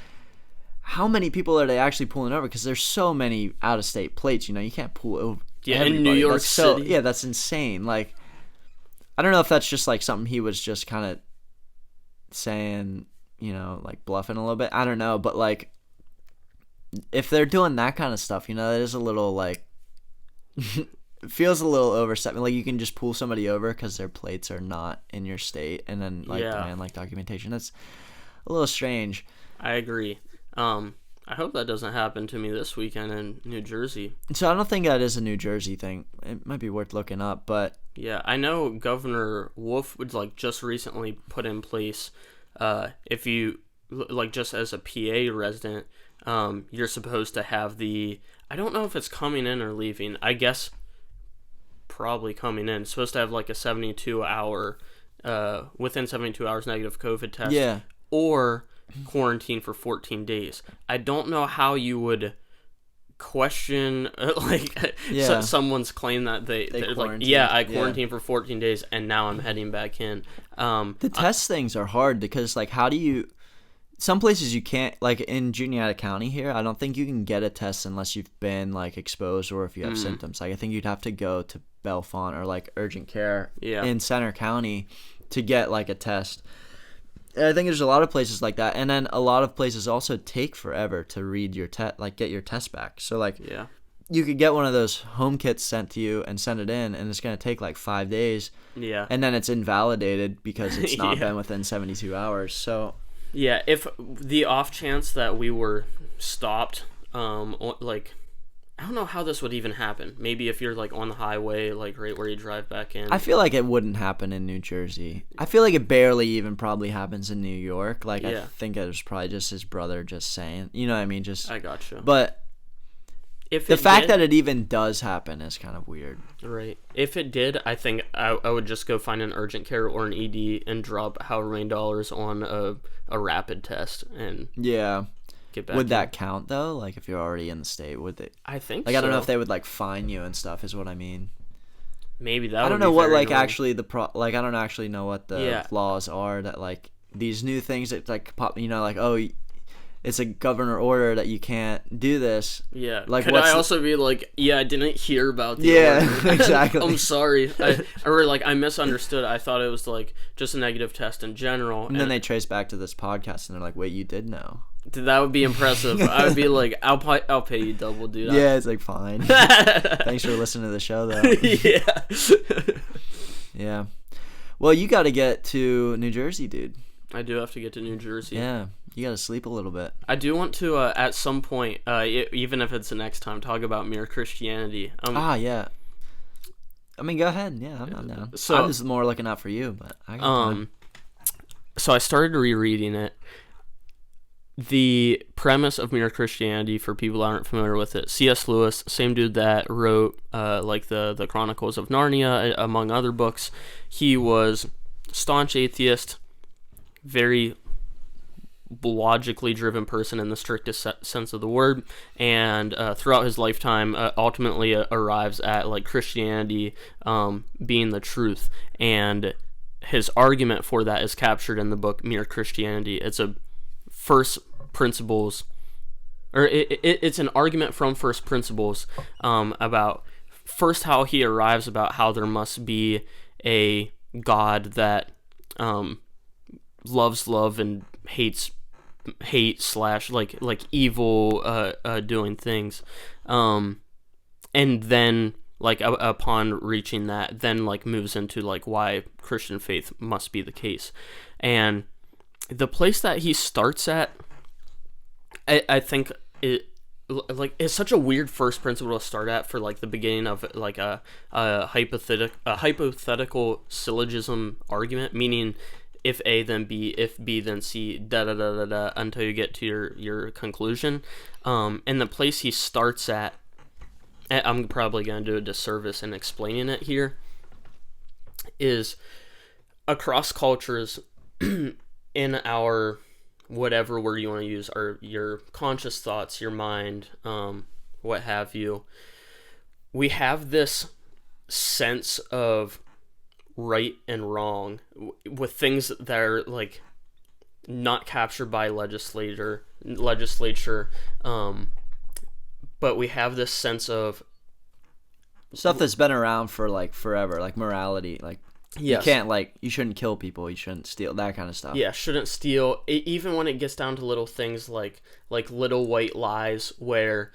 how many people are they actually pulling over? Because there's so many out-of-state plates, you can't pull over. Yeah, everybody. In New York City. Yeah, that's insane. Like, I don't know if that's just like something he was just kind of saying, like bluffing a little bit. I don't know, but like if they're doing that kind of stuff, it is a little like feels a little overstepping. Like you can just pull somebody over because their plates are not in your state, and then like demand like documentation. That's a little strange. I agree. I hope that doesn't happen to me this weekend in New Jersey. So I don't think that is a New Jersey thing. It might be worth looking up, but yeah, I know Governor Wolf would like just recently put in place, if you like just as a PA resident, you're supposed to have I don't know if it's coming in or leaving. I guess probably coming in. It's supposed to have like a 72 hour, within 72 hours negative COVID test. Yeah. Or quarantine for 14 days. I don't know how you would question someone's claim that they're like, I quarantined for 14 days and now I'm heading back in. The test things are hard because like how do you, some places you can't, like in Juniata County here, I don't think you can get a test unless you've been like exposed or if you have symptoms. Like I think you'd have to go to Bellefonte or like urgent care in Center County to get like a test. I think there's a lot of places like that, and then a lot of places also take forever to read your test, like get your test back. So like, you could get one of those home kits sent to you and send it in, and it's gonna take like 5 days. Yeah, and then it's invalidated because it's not been within 72 hours. So yeah, if the off chance that we were stopped, like. I don't know how this would even happen. Maybe if you're like on the highway, like right where you drive back in. I feel like it wouldn't happen in New Jersey. I feel like it barely even probably happens in New York. Like I think it was probably just his brother just saying, you know what I mean? Just I gotcha. But if the fact that it even does happen is kind of weird. Right. If it did, I think I would just go find an urgent care or an ED and drop however many dollars on a rapid test and Would that count though? Like if you're already in the state, would they? I think. Like I don't know if they would like fine you and stuff. Is what I mean. Maybe that. I don't know what like annoying. Actually I don't actually know what the laws are that like these new things that like pop. Like it's a governor order that you can't do this. Yeah. Like could I also be like, I didn't hear about the order. Exactly. I'm sorry. I misunderstood. I thought it was like just a negative test in general. And then they trace back to this podcast and they're like, wait, you did know. That would be impressive. I would be like, I'll pay you double, dude. Yeah, it's like fine. Thanks for listening to the show, though. Yeah. Well, you got to get to New Jersey, dude. I do have to get to New Jersey. Yeah, you got to sleep a little bit. I do want to, at some point, even if it's the next time, talk about Mere Christianity. Yeah. I mean, go ahead. Yeah, I'm down. So I was more looking out for you, but I got time. So I started rereading it. The premise of Mere Christianity, for people that aren't familiar with it, C.S. Lewis, same dude that wrote like the Chronicles of Narnia, among other books. He was staunch atheist, very logically driven person in the strictest sense of the word, and throughout his lifetime ultimately arrives at like Christianity being the truth, and his argument for that is captured in the book Mere Christianity. It's a first principles, or it's an argument from first principles about first how he arrives about how there must be a God that loves love and hates hate / like evil doing things, and then like upon reaching that, then like moves into like why Christian faith must be the case. And the place that he starts at, I think it like it's such a weird first principle to start at for like the beginning of like a hypothetical syllogism argument, meaning if A then B, if B then C, da da da da da, until you get to your conclusion. And the place he starts at, I'm probably going to do a disservice in explaining it here, is across cultures in our whatever word you want to use, or your conscious thoughts, your mind, what have you, we have this sense of right and wrong with things that are like not captured by legislature, but we have this sense of stuff that's been around for like forever, like morality, like yes. You can't like, you shouldn't kill people, you shouldn't steal, that kind of stuff. Yeah, shouldn't steal. Even when it gets down to little things like little white lies where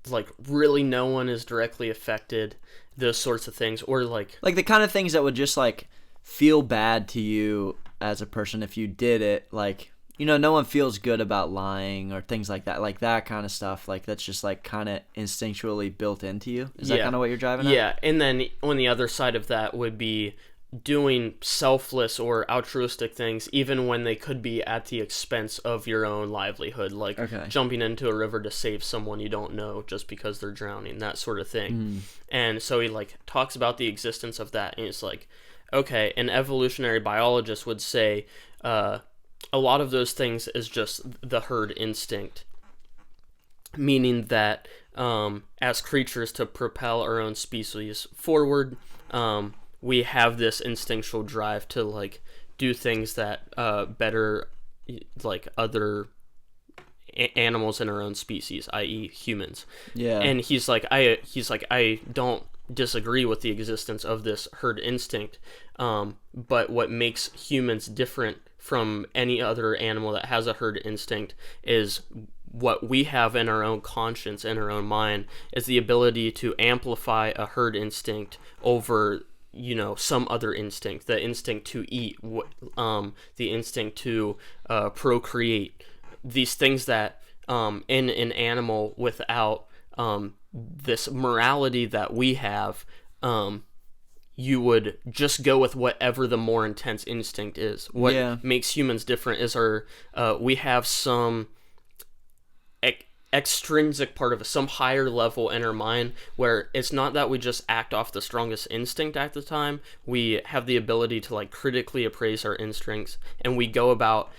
like really no one is directly affected, those sorts of things, or like the kind of things that would just like feel bad to you as a person if you did it, like, you know, no one feels good about lying or things like that kind of stuff, like that's just like kind of instinctually built into you. Is that kind of what you're driving at? Yeah, and then on the other side of that would be doing selfless or altruistic things even when they could be at the expense of your own livelihood, like jumping into a river to save someone you don't know just because they're drowning, that sort of thing. And so he like talks about the existence of that, and it's like, okay, an evolutionary biologist would say a lot of those things is just the herd instinct, meaning that as creatures, to propel our own species forward, we have this instinctual drive to like do things that better like other animals in our own species, i.e. humans. Yeah. And he's like I don't disagree with the existence of this herd instinct, but what makes humans different from any other animal that has a herd instinct is what we have in our own conscience, in our own mind, is the ability to amplify a herd instinct over, you know, some other instinct, the instinct to eat, the instinct to procreate, these things that in an animal without this morality that we have, you would just go with whatever the more intense instinct is. What makes humans different is we have some extrinsic part of it, some higher level in our mind, where it's not that we just act off the strongest instinct at the time. We have the ability to like critically appraise our instincts, and we go about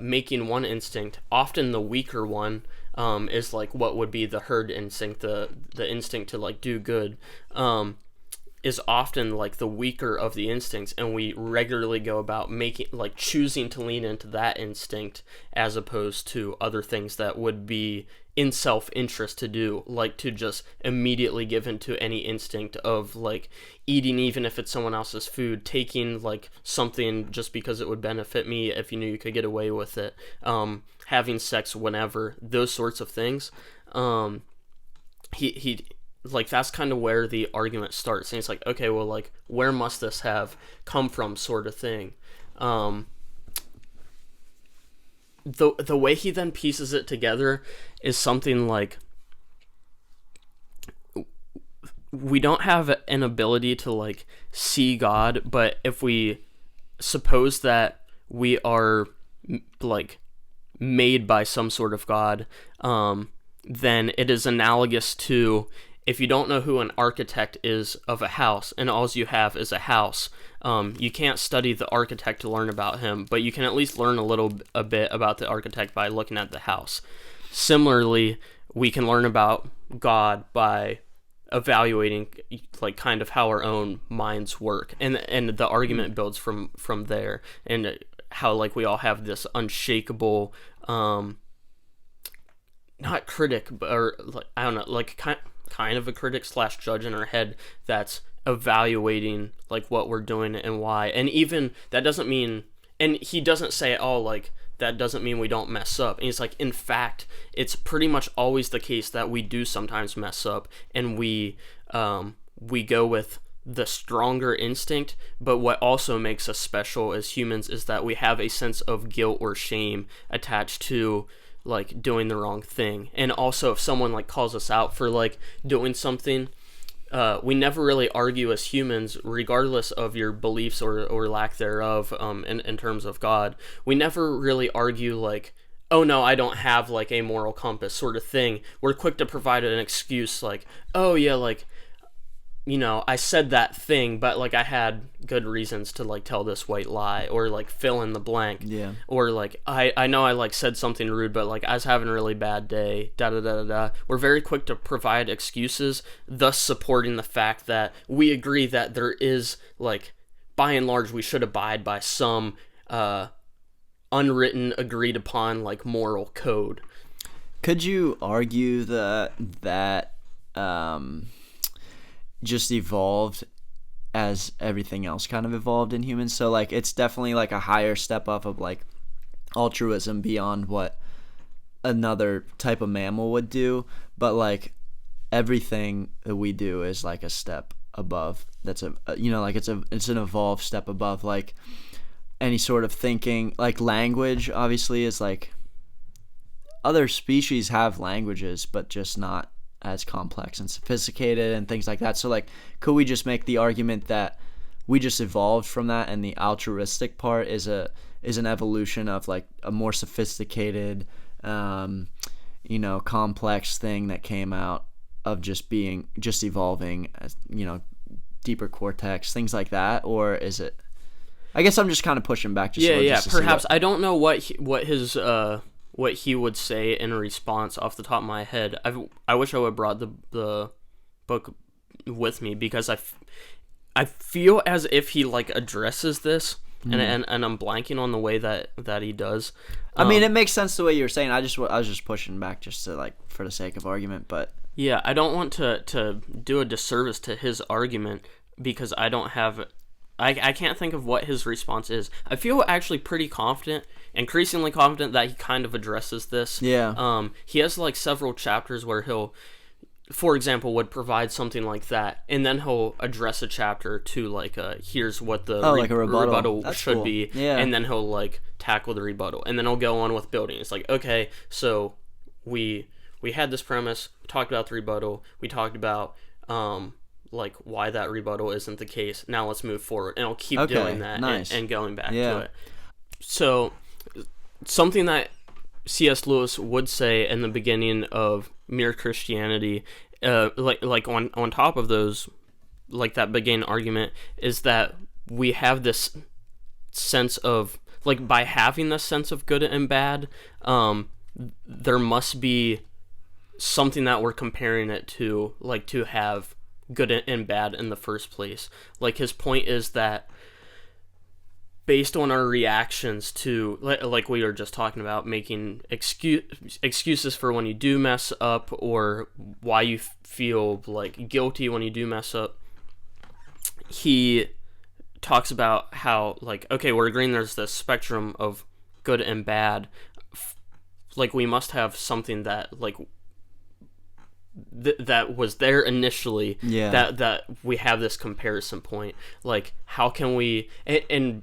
making one instinct, often the weaker one, is like what would be the herd instinct, the instinct to like do good, is often like the weaker of the instincts, and we regularly go about choosing to lean into that instinct as opposed to other things that would be in self-interest to do, like to just immediately give into any instinct of like eating even if it's someone else's food, taking like something just because it would benefit me if you knew you could get away with it, having sex whenever, those sorts of things. He like, that's kind of where the argument starts, and it's like, okay, well, like, where must this have come from, sort of thing. The way he then pieces it together is something like, we don't have an ability to like see God, but if we suppose that we are like made by some sort of God, then it is analogous to if you don't know who an architect is of a house and all you have is a house, you can't study the architect to learn about him, but you can at least learn a bit about the architect by looking at the house. Similarly, we can learn about God by evaluating like kind of how our own minds work, and the argument builds from there, and how like we all have this unshakable not critic, but or like I don't know, like kind of a critic / judge in our head that's evaluating like what we're doing and why. And even that doesn't mean, and he doesn't say at all like that doesn't mean we don't mess up. And he's like, in fact, it's pretty much always the case that we do sometimes mess up, and we go with the stronger instinct. But what also makes us special as humans is that we have a sense of guilt or shame attached to like doing the wrong thing. And also, if someone like calls us out for like doing something, we never really argue as humans, regardless of your beliefs or lack thereof, in terms of God. We never really argue like, oh no, I don't have like a moral compass sort of thing. We're quick to provide an excuse like, oh yeah, like, you know, I said that thing, but like I had good reasons to like tell this white lie, or like fill in the blank. Yeah. Or like I know I like said something rude, but like I was having a really bad day. Da da da da da. We're very quick to provide excuses, thus supporting the fact that we agree that there is like, by and large, we should abide by some unwritten, agreed upon like moral code. Could you argue that just evolved as everything else kind of evolved in humans? So like it's definitely like a higher step up of like altruism beyond what another type of mammal would do, but like everything that we do is like a step above. That's like it's an evolved step above like any sort of thinking. Like language obviously is like, other species have languages but just not as complex and sophisticated and things like that. So like, could we just make the argument that we just evolved from that, and the altruistic part is an evolution of like a more sophisticated complex thing that came out of just evolving as, deeper cortex, things like that? Or is it, I guess I'm just kind of pushing back just perhaps. I don't know what he would say in response off the top of my head. I wish I would have brought the book with me, because I feel as if he like addresses this, and I'm blanking on the way that he does. I mean, it makes sense the way you were saying. I was just pushing back just to like for the sake of argument, but yeah, I don't want to do a disservice to his argument, because I don't have. I can't think of what his response is. I feel actually pretty confident, increasingly confident, that he kind of addresses this. Yeah. He has like several chapters where he'll, for example, would provide something like that, and then he'll address a chapter to like here's what the like a rebuttal should cool. be, yeah. And then he'll like tackle the rebuttal, and then he'll go on with building. It's like, okay, so we had this premise, we talked about the rebuttal, we talked about like why that rebuttal isn't the case. Now let's move forward, and I'll keep doing that. Nice. and going back to it. So something that C.S. Lewis would say in the beginning of Mere Christianity, like on top of those, like that beginning argument, is that we have this sense of like, by having this sense of good and bad, there must be something that we're comparing it to, like to have good and bad in the first place. Like his point is that based on our reactions to, like we were just talking about, making excuses for when you do mess up, or why you feel like guilty when you do mess up, he talks about how like, okay, we're agreeing there's this spectrum of good and bad. Like we must have something that like that was there initially, that we have this comparison point. Like how can we, and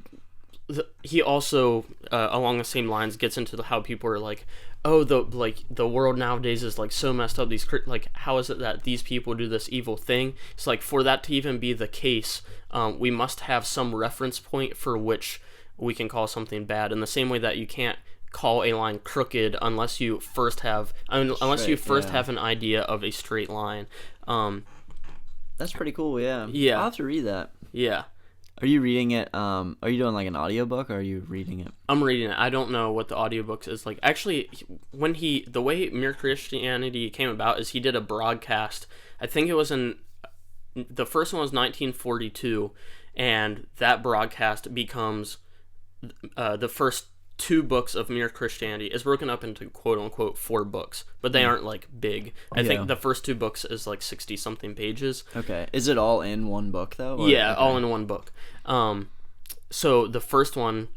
he also along the same lines, gets into how people are like, oh, the world nowadays is like so messed up. Like, how is it that these people do this evil thing? It's like, for that to even be the case, we must have some reference point for which we can call something bad. In the same way that you can't call a line crooked unless you first have have an idea of a straight line. That's pretty cool. Yeah. Yeah. I'll have to read that. Yeah. Are you reading it? Are you doing like an audiobook, or are you reading it? I'm reading it. I don't know what the audiobook is like. Actually, the way Mere Christianity came about is he did a broadcast. I think it was the first one was 1942, and that broadcast becomes the first 2 books of Mere Christianity. Is broken up into quote unquote 4 books, but they aren't like big. I think the first 2 books is like 60 something pages. Okay. Is it all in one book though? Yeah, okay. all in one book. So the first one,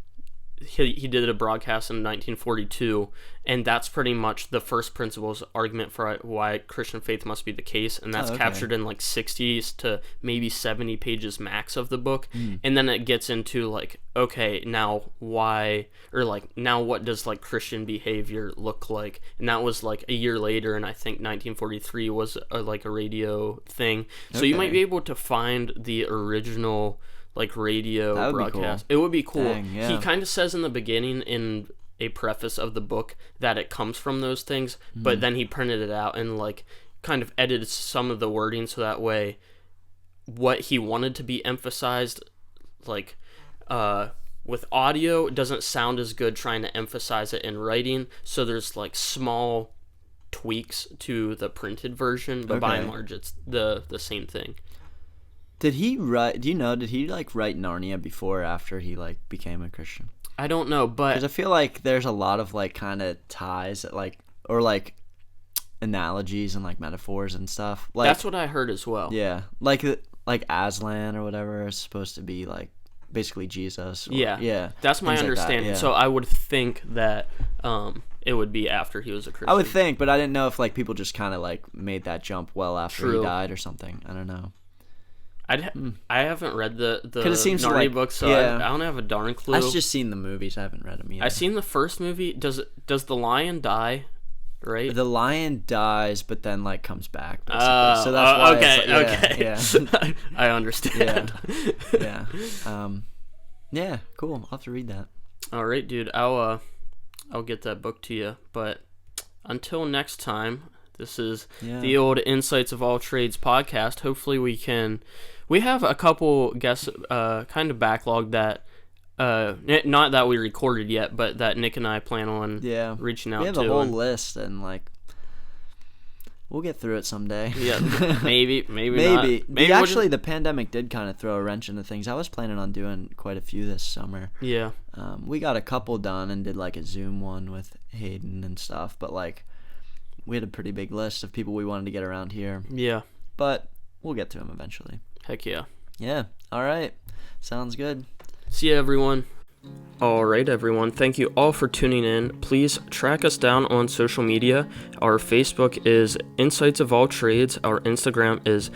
he did a broadcast in 1942, and that's pretty much the first principles argument for why Christian faith must be the case, and that's captured in like 60s to maybe 70 pages max of the book. And then it gets into like, okay, now what does like Christian behavior look like? And that was like a year later, and I think 1943 was like a radio thing. So you might be able to find the original like radio broadcast. It would be cool. Dang, yeah. He kind of says in the beginning in a preface of the book that it comes from those things, but then he printed it out and like kind of edited some of the wording so that way what he wanted to be emphasized, like with audio, it doesn't sound as good trying to emphasize it in writing, so there's like small tweaks to the printed version, but by and large it's the same thing. Did he write? Do you know? Did he like write Narnia before or after he like became a Christian? I don't know, but because I feel like there's a lot of like kind of ties, like or like analogies and like metaphors and stuff. Like that's what I heard as well. Yeah, like Aslan or whatever is supposed to be like basically Jesus. Or, yeah. That's my understanding. Like that, So I would think that it would be after he was a Christian. I would think, but I didn't know if like people just kind of like made that jump well after he died or something. I don't know. I haven't read the it seems Narnia like, book, so I don't have a darn clue. I've just seen the movies. I haven't read them either. I've seen the first movie. Does the lion die? Right. The lion dies, but then like comes back. Basically. So that's why. Okay. Yeah. I understand. Yeah. Yeah. Cool. I'll have to read that. All right, dude. I'll get that book to you. But until next time, this is the old Insights of All Trades podcast. Hopefully we have a couple guests kind of backlogged that not that we recorded yet, but that Nick and I plan on reaching out to. We have a whole list, and like we'll get through it someday. Yeah, maybe not. Maybe actually, the pandemic did kind of throw a wrench into things. I was planning on doing quite a few this summer. Yeah. We got a couple done and did like a Zoom one with Hayden and stuff, but like we had a pretty big list of people we wanted to get around here. Yeah. But we'll get to them eventually. Heck yeah. Yeah. All right. Sounds good. See you, everyone. All right, everyone. Thank you all for tuning in. Please track us down on social media. Our Facebook is Insights of All Trades. Our Instagram is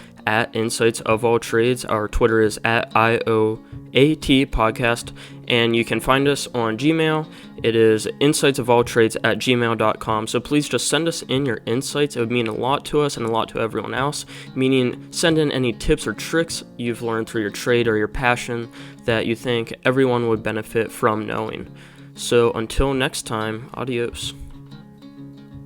@Insights of All Trades. Our Twitter is @IOAT Podcast. And you can find us on Gmail. It is insightsofalltrades@gmail.com. So please just send us in your insights. It would mean a lot to us and a lot to everyone else. Meaning, send in any tips or tricks you've learned through your trade or your passion that you think everyone would benefit from knowing. So until next time, adios.